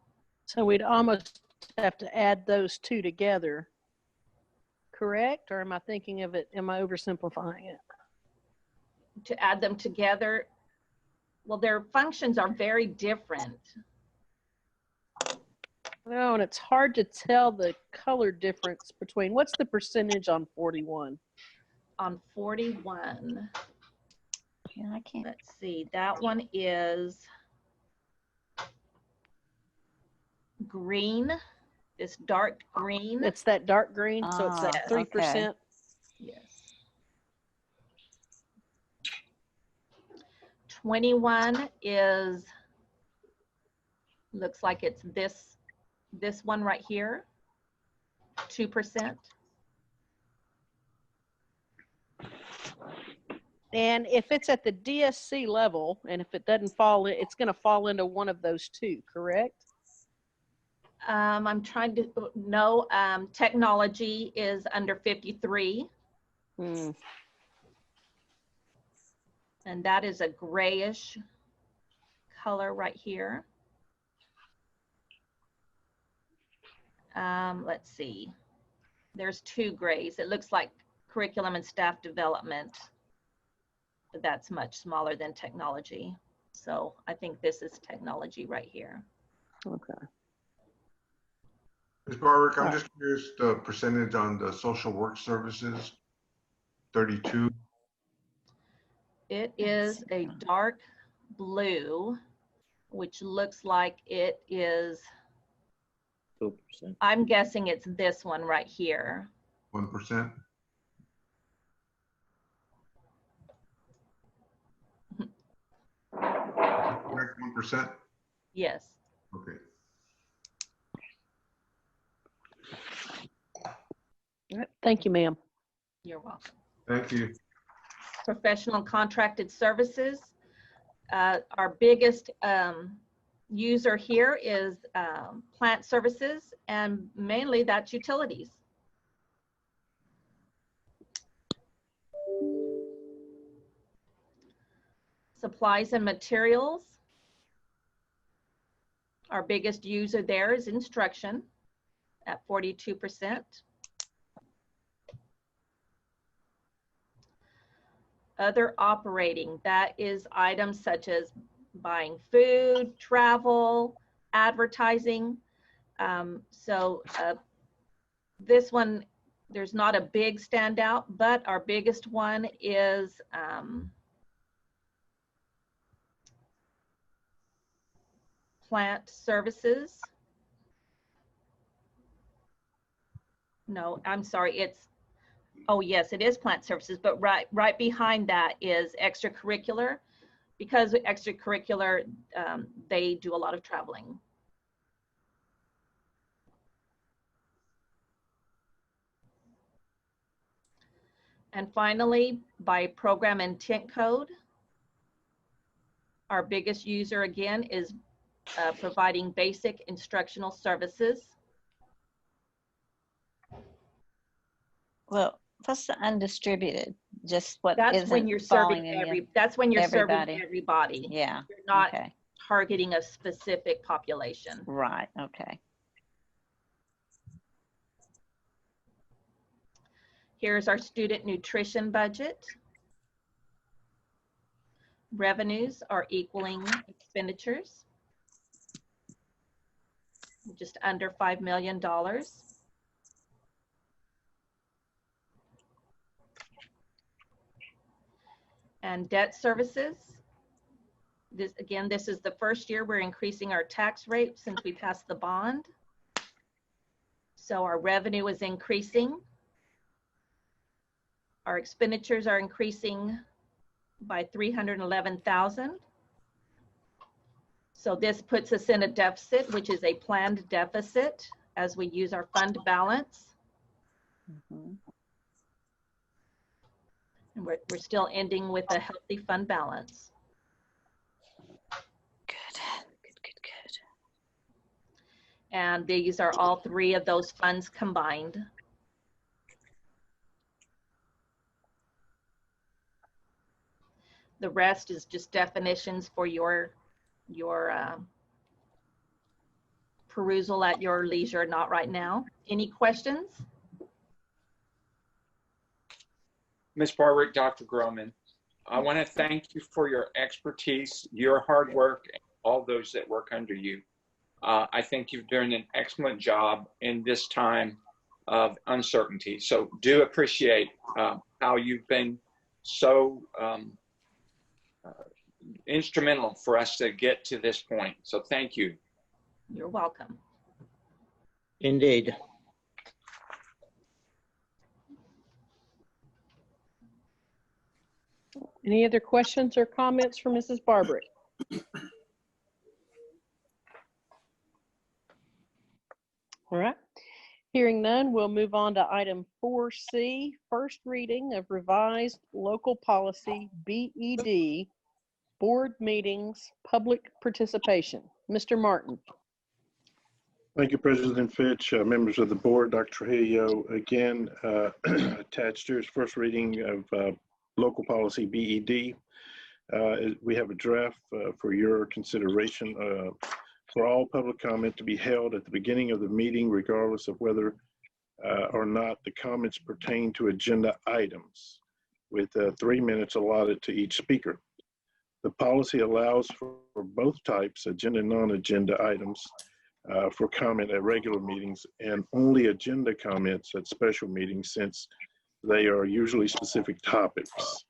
So we'd almost have to add those two together, correct? Or am I thinking of it, am I oversimplifying it? To add them together, well, their functions are very different. No, and it's hard to tell the color difference between, what's the percentage on 41? On 41, Yeah, I can't. let's see, that one is green, this dark green. It's that dark green, so it's that Ah, 3%. okay. Yes. 21 is, looks like it's this one right here, 2%. And if it's at the DSC level, and if it doesn't fall, it's going to fall into one of those two, correct? I'm trying to, no, technology is under 53. Hmm. And that is a grayish color right here. Let's see. There's two grays. It looks like curriculum and staff development, but that's much smaller than technology. So I think this is technology right here. Okay. Ms. Barwick, I'm just curious the percentage on the social work services, 32. It is a dark blue, which looks like it is, 2%. I'm guessing it's this one right here. 1%. Correct, 1%? Yes. Okay. All right. Thank you, ma'am. You're welcome. Thank you. Professional and contracted services. Our biggest user here is plant services, and mainly that's utilities. Supplies and materials. Our biggest user there is instruction at 42%. Other operating, that is items such as buying food, travel, advertising. This one, there's not a big standout, but our biggest one is plant services. No, I'm sorry, it's, oh yes, it is plant services, but right behind that is extracurricular, because extracurricular, they do a lot of traveling. And finally, by program intent code, our biggest user again is providing basic instructional services. Well, what's the undistributed? Just what That's isn't when you're falling serving in the- that's when you're everybody. serving everybody. Yeah. You're not Okay. targeting a specific population. Right. Okay. Here's our student nutrition budget. Revenues are equaling expenditures, just under $5 million. And debt services. This is the first year we're increasing our tax rate since we passed the bond. So our revenue is increasing. Our expenditures are increasing by 311,000. So this puts us in a deficit, which is a planned deficit as we use our fund balance. Mhm. And we're still ending with a healthy fund balance. Good. And these are all three of those funds combined. The rest is just definitions for your perusal at your leisure, not right now. Any questions? Ms. Barwick, Dr. Groman, I want to thank you for your expertise, your hard work, and all those that work under you. I think you've done an excellent job in this time of uncertainty. So do appreciate how you've been so instrumental for us to get to this point. So thank you. You're welcome. Indeed. Any other questions or comments for Mrs. Barbrick? All right. Hearing none, we'll move on to item 4C, first reading of revised local policy BED, board meetings, public participation. Mr. Martin. Thank you, President Fitch, members of the board, Dr. Trujillo. Again, attached here is first reading of local policy BED. We have a draft for your consideration for all public comment to be held at the beginning of the meeting, regardless of whether or not the comments pertain to agenda items, with 3 minutes allotted to each speaker. The policy allows for both types, agenda and non-agenda items, for comment at regular meetings, and only agenda comments at special meetings, since they are usually specific topics.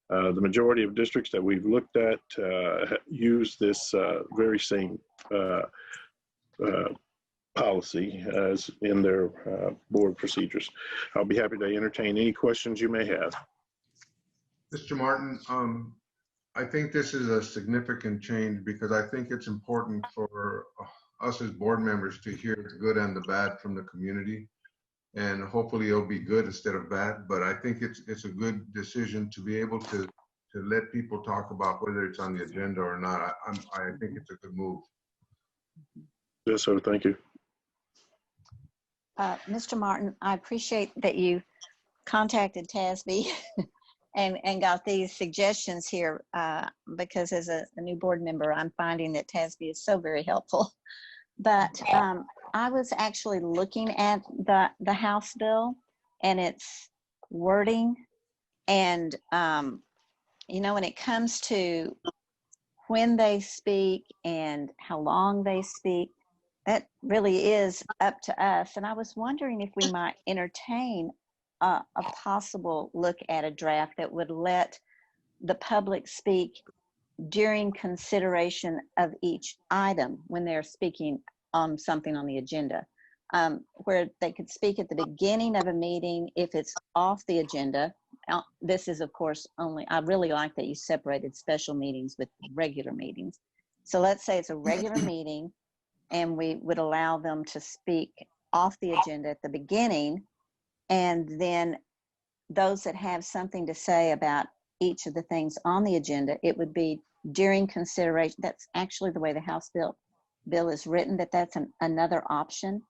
The majority of districts that we've looked at use this very same policy as in their board procedures. I'll be happy to entertain any questions you may have. Mr. Martin, I think this is a significant change because I think it's important for us as board members to hear the good and the bad from the community. And hopefully it'll be good instead of bad, but I think it's a good decision to be able to let people talk about whether it's on the agenda or not. I think it's a good move. Yes, sir. Thank you. Mr. Martin, I appreciate that you contacted TASB and got these suggestions here because as a new board member, I'm finding that TASB is so very helpful. But I was actually looking at the House bill and its wording, and you know, when it comes to when they speak and how long they speak, that really is up to us. And I was wondering if we might entertain a possible look at a draft that would let the public speak during consideration of each item when they're speaking on something on the agenda, where they could speak at the beginning of a meeting if it's off the agenda. This is, of course, only, I really like that you separated special meetings with regular meetings. So let's say it's a regular meeting and we would allow them to speak off the agenda at the beginning, and then those that have something to say about each of the things on the agenda, it would be during consideration. That's actually the way the House bill is written, that's another option.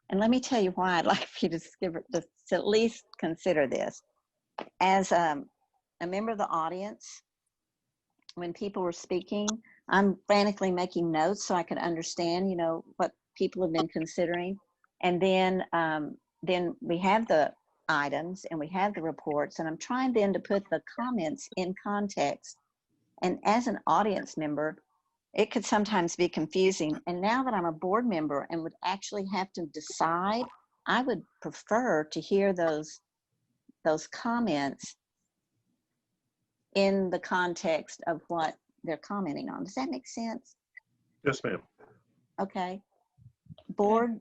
And let me tell you why I'd like for you to at least consider this. As a member of the audience, when people were speaking, I'm frantically making notes so I could understand, you know, what people have been considering. And then we have the items and we have the reports, and I'm trying then to put the comments in context. And as an audience member, it could sometimes be confusing. And now that I'm a board member and would actually have to decide, I would prefer to hear those comments in the context of what they're commenting on. Does that make sense? Yes, ma'am. Okay. Board,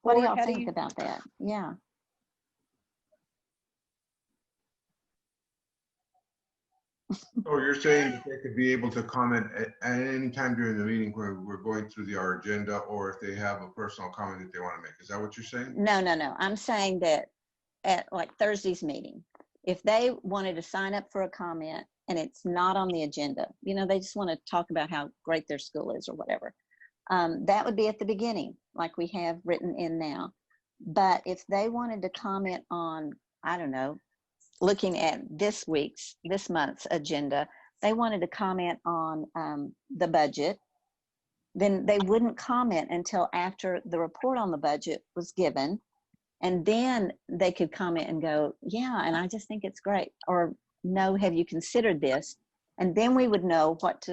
what do Board, y'all how do think you- about that? Yeah. So you're saying that they could be able to comment at any time during the meeting where we're going through our agenda, or if they have a personal comment that they want to make. Is that what you're saying? No. I'm saying that at like Thursday's meeting, if they wanted to sign up for a comment and it's not on the agenda, you know, they just want to talk about how great their school is or whatever, that would be at the beginning, like we have written in now. But if they wanted to comment on, I don't know, looking at this month's agenda, they wanted to comment on the budget, then they wouldn't comment until after the report on the budget was given. And then they could comment and go, yeah, and I just think it's great. Or no, have you considered this? And then we would know what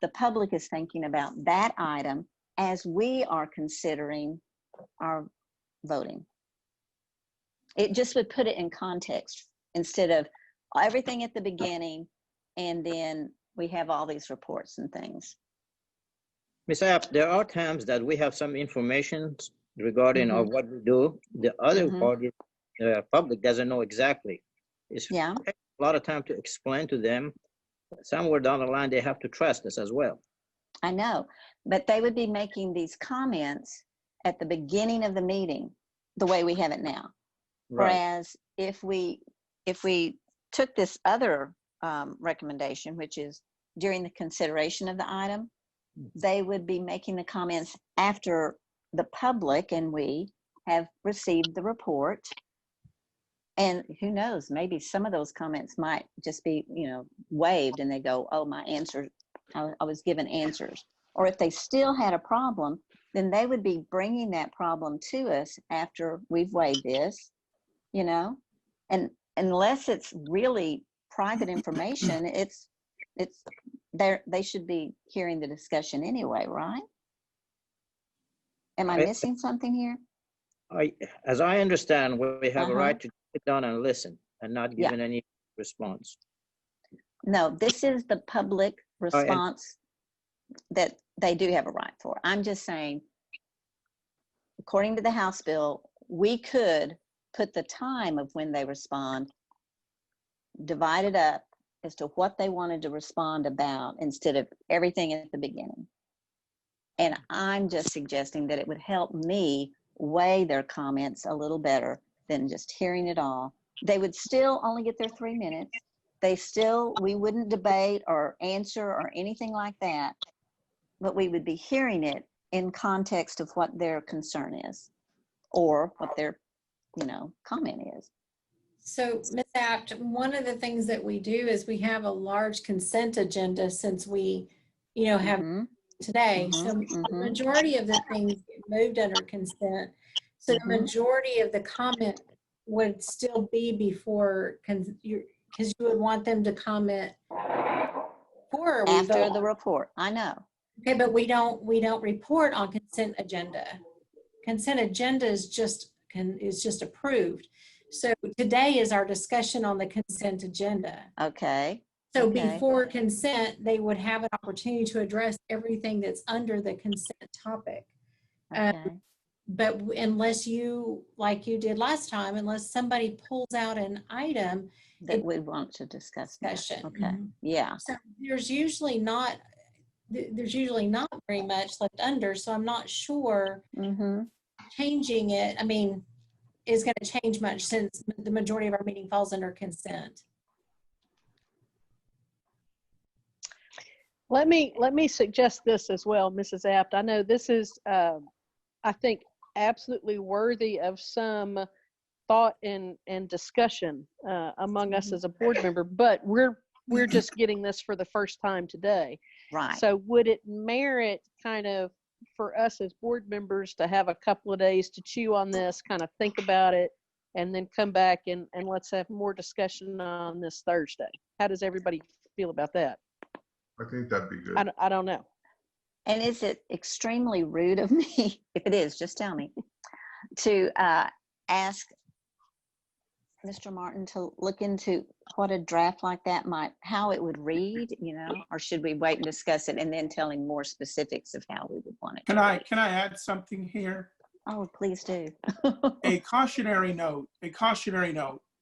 the public is thinking about that item as we are considering our voting. It just would put it in context instead of everything at the beginning and then we have all these reports and things. Ms. Abt, there are times that we have some information regarding of what we do. The other party, public doesn't know exactly. It's a lot of time to explain to them. Somewhere down the line, they have to trust us as well. I know, but they would be making these comments at the beginning of the meeting, the way we have it now. Right. Whereas if we took this other recommendation, which is during the consideration of the item, they would be making the comments after the public and we have received the report. And who knows, maybe some of those comments might just be, you know, waived and they go, oh, my answer, I was given answers. Or if they still had a problem, then they would be bringing that problem to us after we've waived this, you know, and unless it's really private information, it's they should be hearing the discussion anyway, right? Am I missing something here? As I understand, we have a right to sit down and listen and not giving any response. No, this is the public response that they do have a right for. I'm just saying, according to the House bill, we could put the time of when they respond, divide it up as to what they wanted to respond about instead of everything at the beginning. And I'm just suggesting that it would help me weigh their comments a little better than just hearing it all. They would still only get their 3 minutes. We wouldn't debate or answer or anything like that, but we would be hearing it in context of what their concern is or what their, you know, comment is. So, Ms. Abt, one of the things that we do is we have a large consent agenda since we, you know, have today. So the majority of the things get moved under consent. So the majority of the comment would still be before, because you would want them to comment before we after vote. the report. I know. Okay, but we don't report on consent agenda. Consent agenda is just approved. So today is our discussion on the consent agenda. Okay. So before consent, they would have an opportunity to address everything that's under the consent topic. Okay. But unless you, like you did last time, unless somebody pulls out an item that we want to discuss. Okay. Yeah. So there's usually not very much left under. So I'm not sure changing it, I mean, is going to change much since the majority of our meeting falls under consent. Let me suggest this as well, Mrs. Abt. I know this is, I think, absolutely worthy of some thought and discussion among us as a board member, but we're just getting this for the first time today. Right. So would it merit kind of for us as board members to have a couple of days to chew on this, kind of think about it, and then come back and let's have more discussion on this Thursday. How does everybody feel about that? I think that'd be good. I don't know. And is it extremely rude of me, if it is, just tell me, to ask Mr. Martin to look into what a draft like that how it would read, or should we wait and discuss it and then tell him more specifics of how we would want it? Can I add something here? Oh, please do. A cautionary note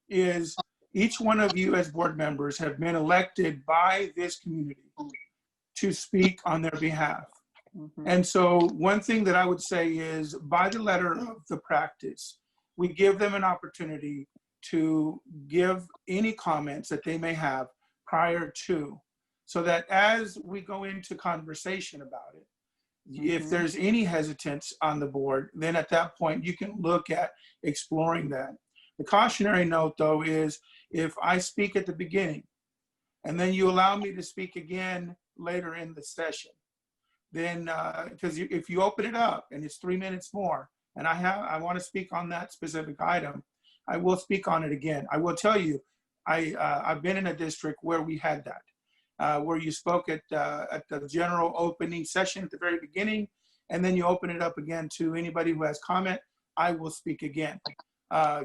is each one of you as board members have been elected by this community to speak on their behalf. Mhm. And so one thing that I would say is, by the letter of the practice, we give them an opportunity to give any comments that they may have prior to, so that as we go into conversation about it, if there's any hesitance on the board, then at that point you can look at exploring that. The cautionary note, though, is if I speak at the beginning and then you allow me to speak again later in the session, then because if you open it up and it's 3 minutes more and I want to speak on that specific item, I will speak on it again. I will tell you, I've been in a district where we had that, where you spoke at the general opening session at the very beginning, and then you open it up again to anybody who has comment. I will speak again.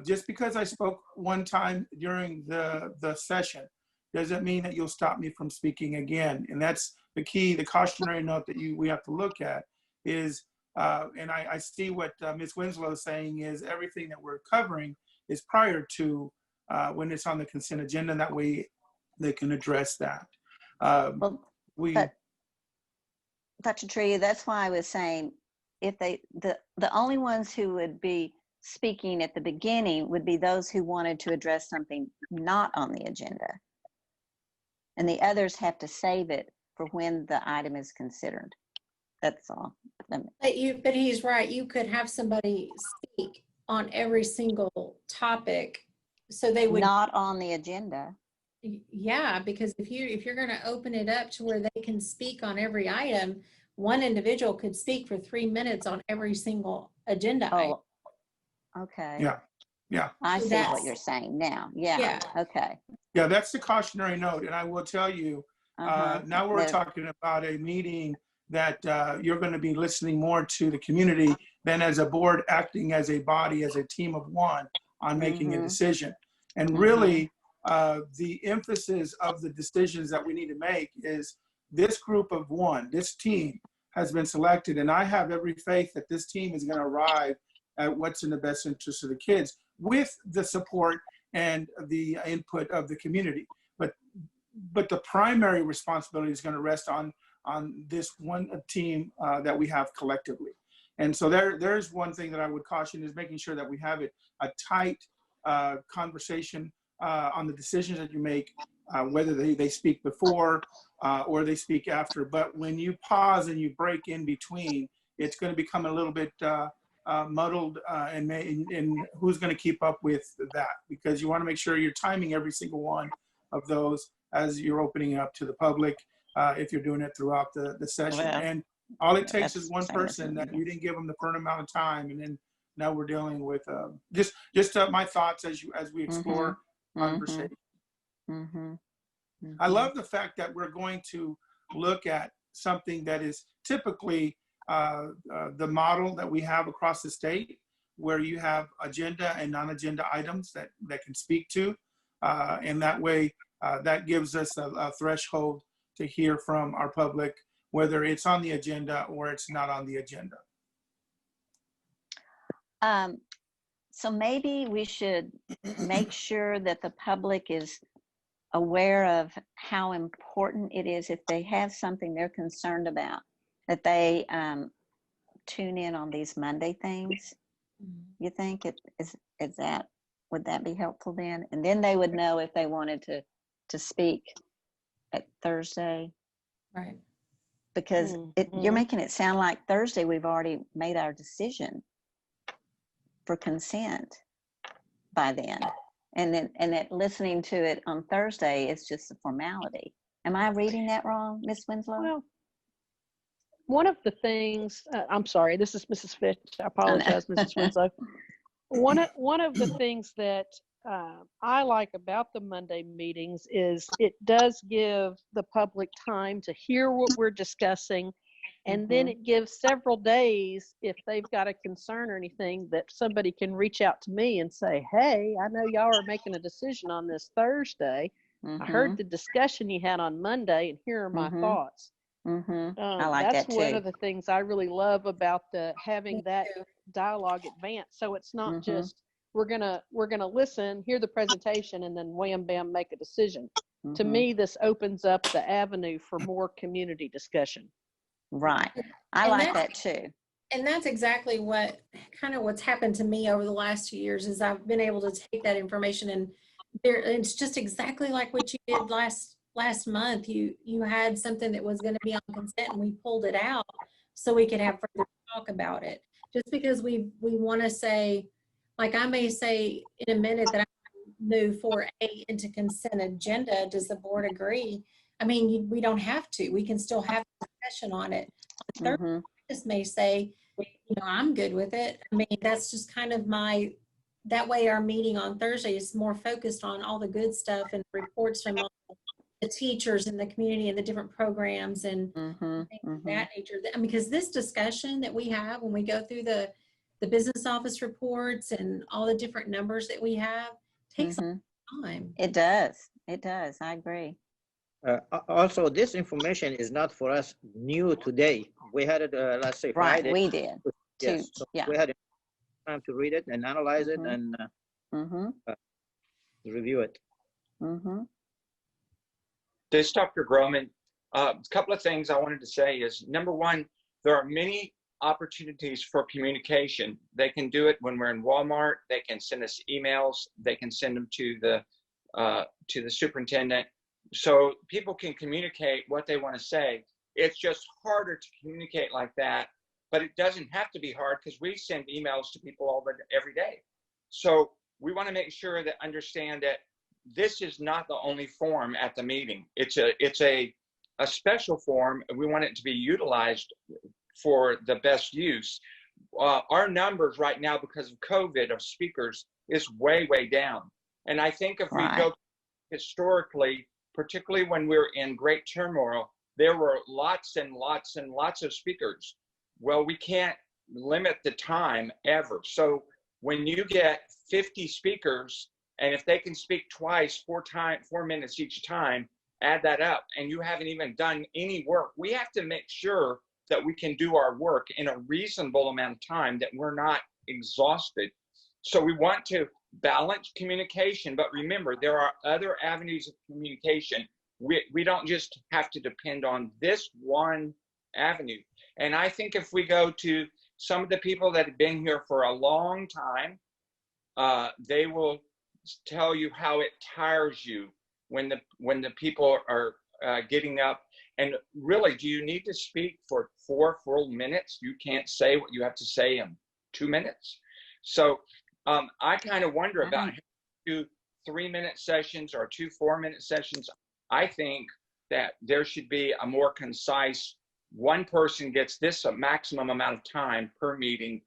Just because I spoke one time during the session doesn't mean that you'll stop me from speaking again. And that's the key, the cautionary note that we have to look at is, and I see what Ms. Winslow is saying is everything that we're covering is prior to when it's on the consent agenda, and that way they can address that. But Dr. Tria, that's why I was saying, if the only ones who would be speaking at the beginning would be those who wanted to address something not on the agenda. And the others have to save it for when the item is considered. That's all. But he's right. You could have somebody speak on every single topic, so they would not on the agenda. Yeah, because if you're going to open it up to where they can speak on every item, one individual could speak for 3 minutes on every single agenda item. Okay. Yeah. I see what you're saying now. Yeah. Okay. Yeah, that's the cautionary note. And I will tell you, now we're talking about a meeting that you're going to be listening more to the community than as a board acting as a body, as a team of one on making a decision. And really, the emphasis of the decisions that we need to make is this group of one, this team has been selected. And I have every faith that this team is going to arrive at what's in the best interest of the kids with the support and the input of the community. But the primary responsibility is going to rest on this one team that we have collectively. And so there's one thing that I would caution is making sure that we have a tight conversation on the decisions that you make, whether they speak before or they speak after. But when you pause and you break in between, it's going to become a little bit muddled and who's going to keep up with that, because you want to make sure you're timing every single one of those as you're opening up to the public, if you're doing it throughout the session. And all it takes is one person that you didn't give them the current amount of time, and then now we're dealing with just my thoughts as we explore conversation. I love the fact that we're going to look at something that is typically the model that we have across the state, where you have agenda and non-agenda items that can speak to, and that way that gives us a threshold to hear from our public, whether it's on the agenda or it's not on the agenda. So maybe we should make sure that the public is aware of how important it is, if they have something they're concerned about, that they tune in on these Monday things. You think would that be helpful then? And then they would know if they wanted to speak at Thursday. Right. Because you're making it sound like Thursday we've already made our decision for consent by then. And that listening to it on Thursday is just a formality. Am I reading that wrong, Ms. Winslow? Well, one of the things, I'm sorry, this is Mrs. Fitch. I apologize, Mrs. Winslow. One of the things that I like about the Monday meetings is it does give the public time to hear what we're discussing, and then it gives several days, if they've got a concern or anything, that somebody can reach out to me and say, hey, I know y'all are making a decision on this Thursday. I heard the discussion you had on Monday, and here are my thoughts. I like That's that one too. of the things I really love about having that dialogue advance. So it's not just we're gonna listen, hear the presentation, and then wham bam make a decision. To me, this opens up the avenue for more community discussion. Right. I And like that too. And that's exactly what's happened to me over the last 2 years is I've been able to take that information and it's just exactly like what you did last month. You had something that was going to be on consent and we pulled it out so we could have further talk about it. Just because we want to say, like I may say in a minute that I move 4A into consent agenda. Does the board agree? I mean, we don't have to. We can still have a discussion on it. On Thursday, I just may say, I'm good with it. I mean, that's just kind of that way our meeting on Thursday is more focused on all the good stuff and reports from all the teachers in the community and the different programs and things of that nature. I mean, because this discussion that we have when we go through the business office reports and all the different numbers that we have takes a long time. It does. It does. I agree. Also, this information is not for us new today. We had it, let's say, Right, Friday. we did. Yes, so we had time to read it and analyze it and review it. This, Dr. Groman, a couple of things I wanted to say is, number one, there are many opportunities for communication. They can do it when we're in Walmart. They can send us emails. They can send them to the superintendent. So people can communicate what they want to say. It's just harder to communicate like that, but it doesn't have to be hard because we send emails to people every day. So we want to make sure that understand that this is not the only forum at the meeting. It's a special forum. We want it to be utilized for the best use. Our numbers right now, because of COVID, of speakers is way down. And I think if we go historically, particularly when we're in great turmoil, there were lots and lots and lots of speakers. Well, we can't limit the time ever. So when you get 50 speakers, and if they can speak twice, 4 minutes each time, add that up, and you haven't even done any work. We have to make sure that we can do our work in a reasonable amount of time, that we're not exhausted. So we want to balance communication, but remember, there are other avenues of communication. We don't just have to depend on this one avenue. And I think if we go to some of the people that have been here for a long time, they will tell you how it tires you when the people are getting up. And really, do you need to speak for 4 full minutes? You can't say what you have to say in 2 minutes. So I kind of wonder about 2 3-minute sessions or 2 4-minute sessions. I think that there should be a more concise, one person gets this a maximum amount of time per meeting,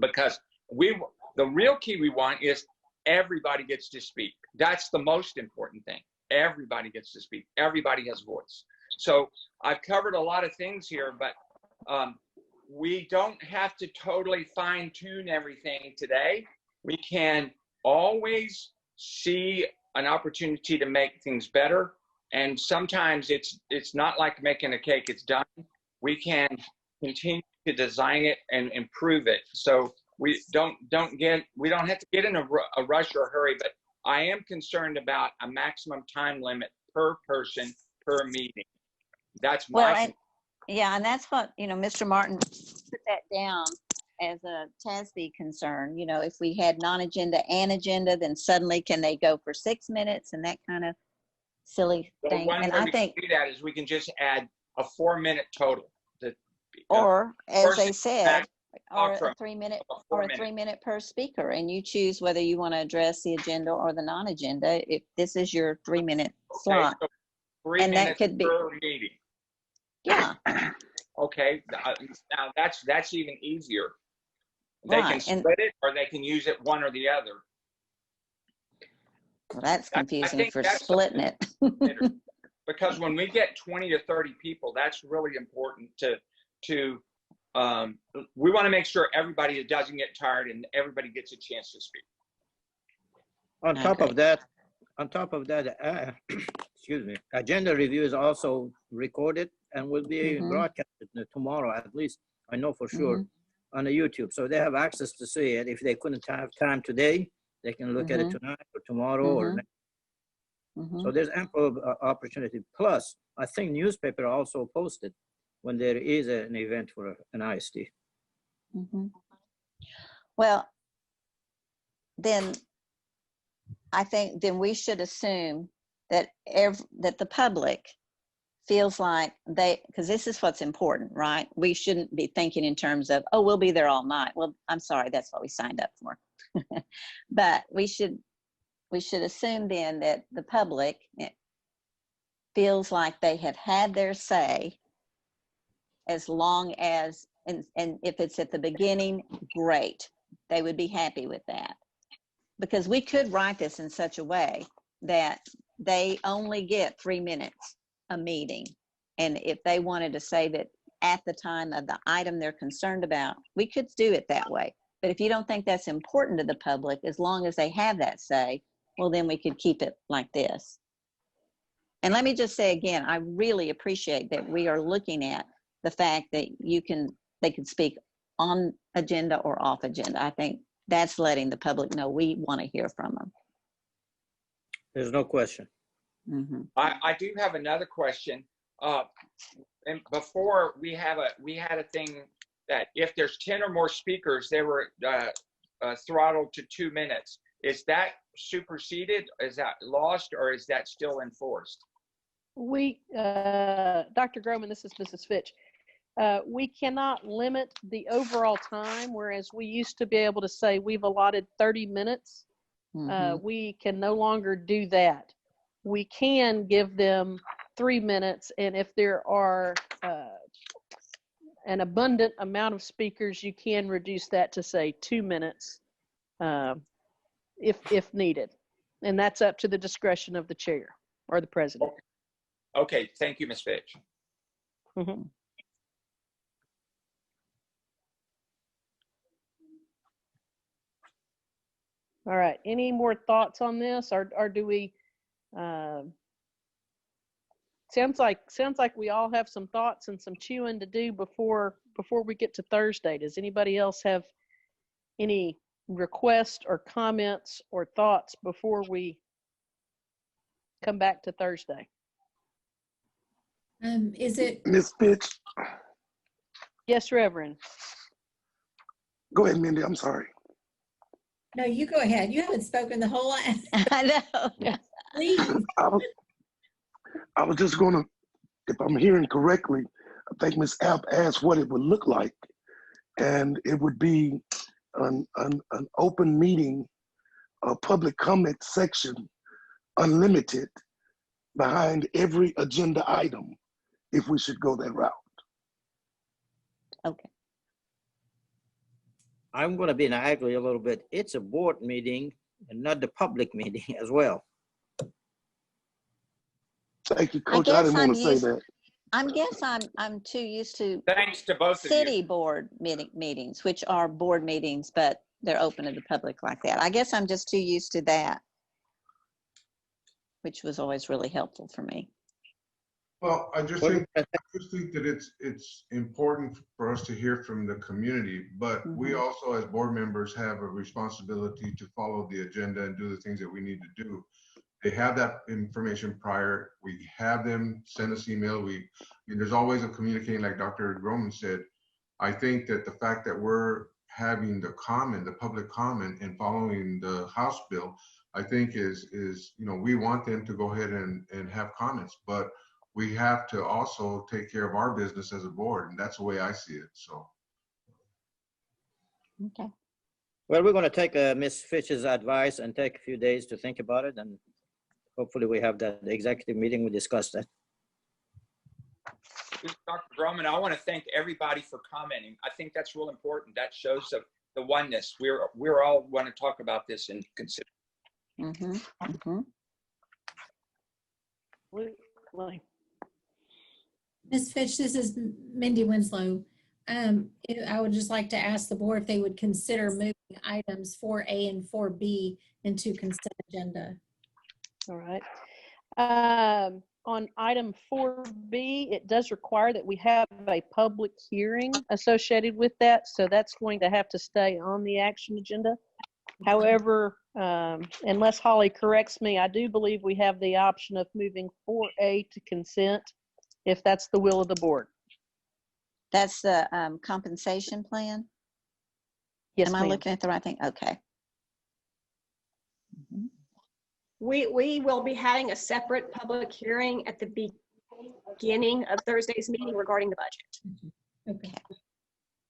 because the real key we want is everybody gets to speak. That's the most important thing. Everybody gets to speak. Everybody has voice. So I've covered a lot of things here, but we don't have to totally fine tune everything today. We can always see an opportunity to make things better. And sometimes it's not like making a cake, it's done. We can continue to design it and improve it. So we don't have to get in a rush or a hurry, but I am concerned about a maximum time limit per person per meeting. That's my and that's what, Mr. Martin put that down as a TASB concern. If we had non-agenda and agenda, then suddenly can they go for 6 minutes and that kind of silly thing. One And way I we think, can do that is we can just add a 4-minute total. or as they said, or from a 3-minute a or 4 a minute. 3-minute per speaker, and you choose whether you want to address the agenda or the non-agenda. If this is your 3-minute slot, So 3 and minutes that could be, per meeting. yeah. Okay, now that's even easier. They can Right, and split it or they can use it one or the other. well, that's I confusing think if we're that's splitting it. because when we get 20 to 30 people, that's really important to we want to make sure everybody doesn't get tired and everybody gets a chance to speak. On I top agree. of that, excuse me, agenda review is also recorded and will be Mhm. broadcasted tomorrow, at least I know for sure, Mm-hmm. on the YouTube. So they have access to see it. If they couldn't have time today, they can look at it tonight or tomorrow or next. So there's ample opportunity. Plus, I think newspaper also posted when there is an event for an ISD. Well, then I think then we should assume that that the public feels like because this is what's important, right? We shouldn't be thinking in terms of, oh, we'll be there all night. Well, I'm sorry, that's what we signed up for. But we should assume then that the public feels like they have had their say, as long as, and if it's at the beginning, great. They would be happy with that. Because we could write this in such a way that they only get 3 minutes a meeting. And if they wanted to say that at the time of the item they're concerned about, we could do it that way. But if you don't think that's important to the public, as long as they have that say, well, then we could keep it like this. And let me just say again, I really appreciate that we are looking at the fact that they can speak on agenda or off agenda. I think that's letting the public know we want to hear from them. There's no question. I do have another question. And before we had a thing that if there's 10 or more speakers, they were throttled to 2 minutes. Is that superseded? Is that lost, or is that still enforced? We, Dr. Groman, this is Mrs. Fitch. We cannot limit the overall time, whereas we used to be able to say we've allotted 30 minutes. We can no longer do that. We can give them 3 minutes, and if there are an abundant amount of speakers, you can reduce that to say 2 minutes if needed. And that's up to the discretion of the chair or the president. Okay, thank you, Ms. Fitch. All right, any more thoughts on this, or do we, sounds like we all have some thoughts and some chewing to do before we get to Thursday. Does anybody else have any requests or comments or thoughts before we come back to Thursday? Is it? Ms. Fitch? Yes, Reverend. Go ahead, Mindy, I'm sorry. No, you go ahead. You haven't spoken the whole lot. I know. Please. I was just gonna, if I'm hearing correctly, I think Ms. App asked what it would look like. And it would be an open meeting, a public comment section, unlimited, behind every agenda item, if we should go that route. Okay. I'm going to be ugly a little bit. It's a board meeting and not the public meeting as well. Thank you, Coach. I didn't want to say that. I'm too used to Thanks to both of you. city board meetings, which are board meetings, but they're open to the public like that. I guess I'm just too used to that, which was always really helpful for me. Well, I just think that it's important for us to hear from the community, but we also as board members have a responsibility to follow the agenda and do the things that we need to do. They have that information prior. We have them send us email. There's always a communicating, like Dr. Groman said. I think that the fact that we're having the public comment and following the House bill, I think is we want them to go ahead and have comments, but we have to also take care of our business as a board, and that's the way I see it. So. Okay. Well, we're going to take Ms. Fitch's advice and take a few days to think about it, and hopefully we have that executive meeting, we discuss that. Dr. Groman, I want to thank everybody for commenting. I think that's real important. That shows the oneness. We're all want to talk about this and consider. Ms. Fitch, this is Mindy Winslow. I would just like to ask the board if they would consider moving items 4A and 4B into consent agenda. All right. On item 4B, it does require that we have a public hearing associated with that, so that's going to have to stay on the action agenda. However, unless Holly corrects me, I do believe we have the option of moving 4A to consent if that's the will of the board. That's the compensation plan? Yes, Am I ma'am. looking at the right thing? Okay. We will be having a separate public hearing at the beginning of Thursday's meeting regarding the budget. Okay.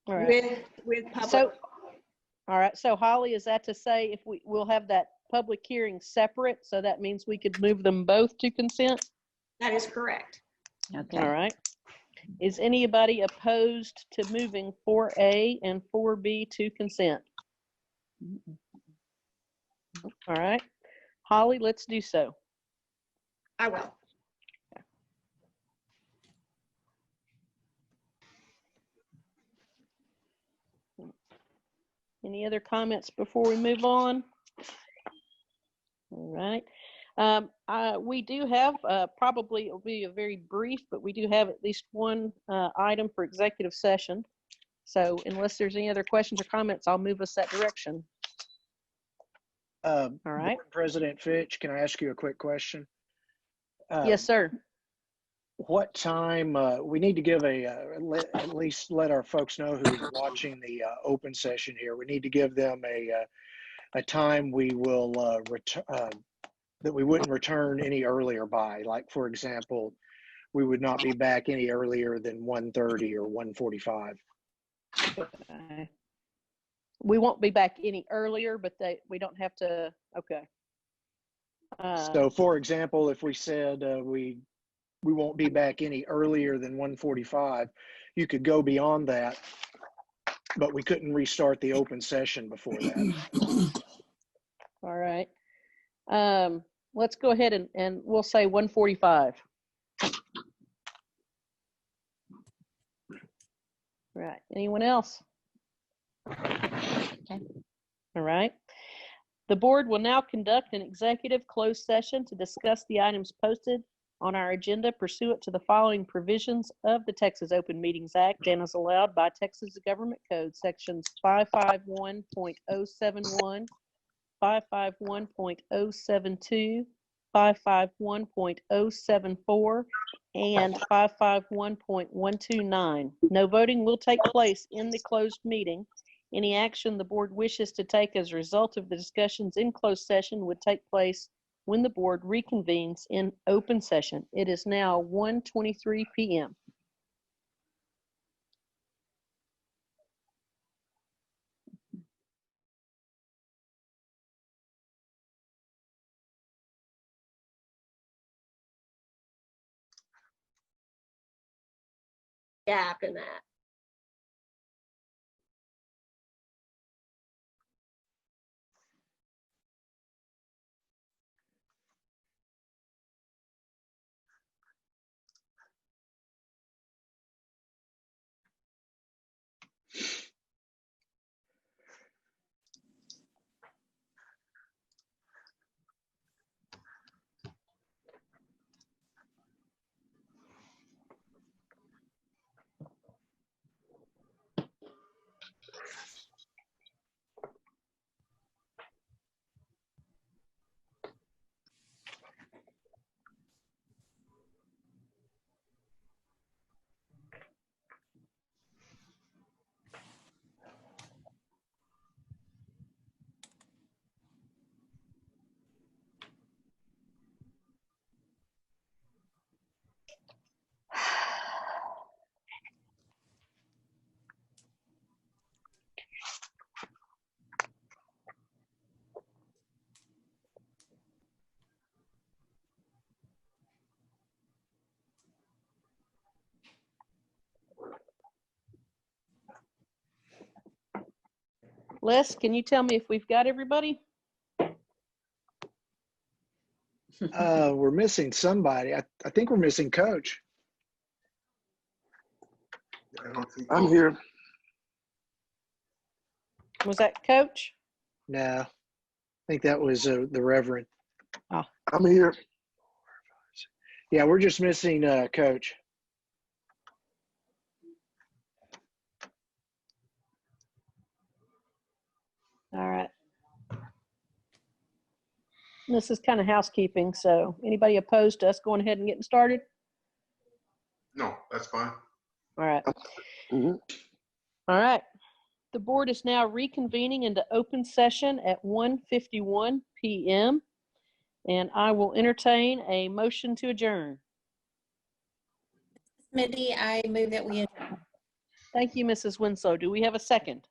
All right. With public. So, all right. So Holly, is that to say if we'll have that public hearing separate? So that means we could move them both to consent? That is correct. Okay. All right. Is anybody opposed to moving 4A and 4B to consent? All right. Holly, let's do so. I will. Any other comments before we move on? All right. We do have, probably it'll be a very brief, but we do have at least one item for executive session. So unless there's any other questions or comments, I'll move us that direction. All right. Board President Fitch, can I ask you a quick question? Yes, sir. What time, we need to give at least let our folks know who's watching the open session here. We need to give them a time we will that we wouldn't return any earlier by. Like, for example, we would not be back any earlier than 1:30 or 1:45. Okay. We won't be back any earlier, but we don't have to. Okay. So, for example, if we said we won't be back any earlier than 1:45, you could go beyond that, but we couldn't restart the open session before that. All right. Let's go ahead and we'll say 1:45. Right. Anyone else? Okay. All right. The board will now conduct an executive closed session to discuss the items posted on our agenda pursuant to the following provisions of the Texas Open Meetings Act and as allowed by Texas Government Code sections 551.071, 551.072, 551.074, and 551.129. No voting will take place in the closed meeting. Any action the board wishes to take as a result of the discussions in closed session would take place when the board reconvenes in open session. It is now 1:23 p.m. Gap in that. Les, can you tell me if we've got everybody? We're missing somebody. I think we're missing Coach. I don't think I'm here. Was that Coach? No, I think that was the Reverend. I'm here. Yeah, we're just missing Coach. All right. This is kind of housekeeping, so anybody opposed to us going ahead and getting started? No, that's fine. All right. Mhm. All right. The board is now reconvening into open session at 1:51 p.m. And I will entertain a motion to adjourn. Mindy, I move that we adjourn. Thank you, Mrs. Winslow. Do we have a second?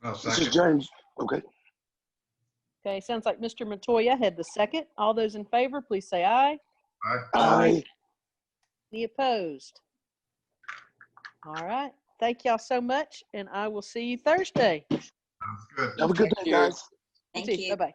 No, This is second. James. Okay. Okay, sounds like Mr. Montoya had the second. All those in favor, please say aye. Aye. Aye. Any opposed? All right. Thank y'all so much, and I will see you Thursday. Sounds good. Have a good day, guys. Thank you. Bye-bye.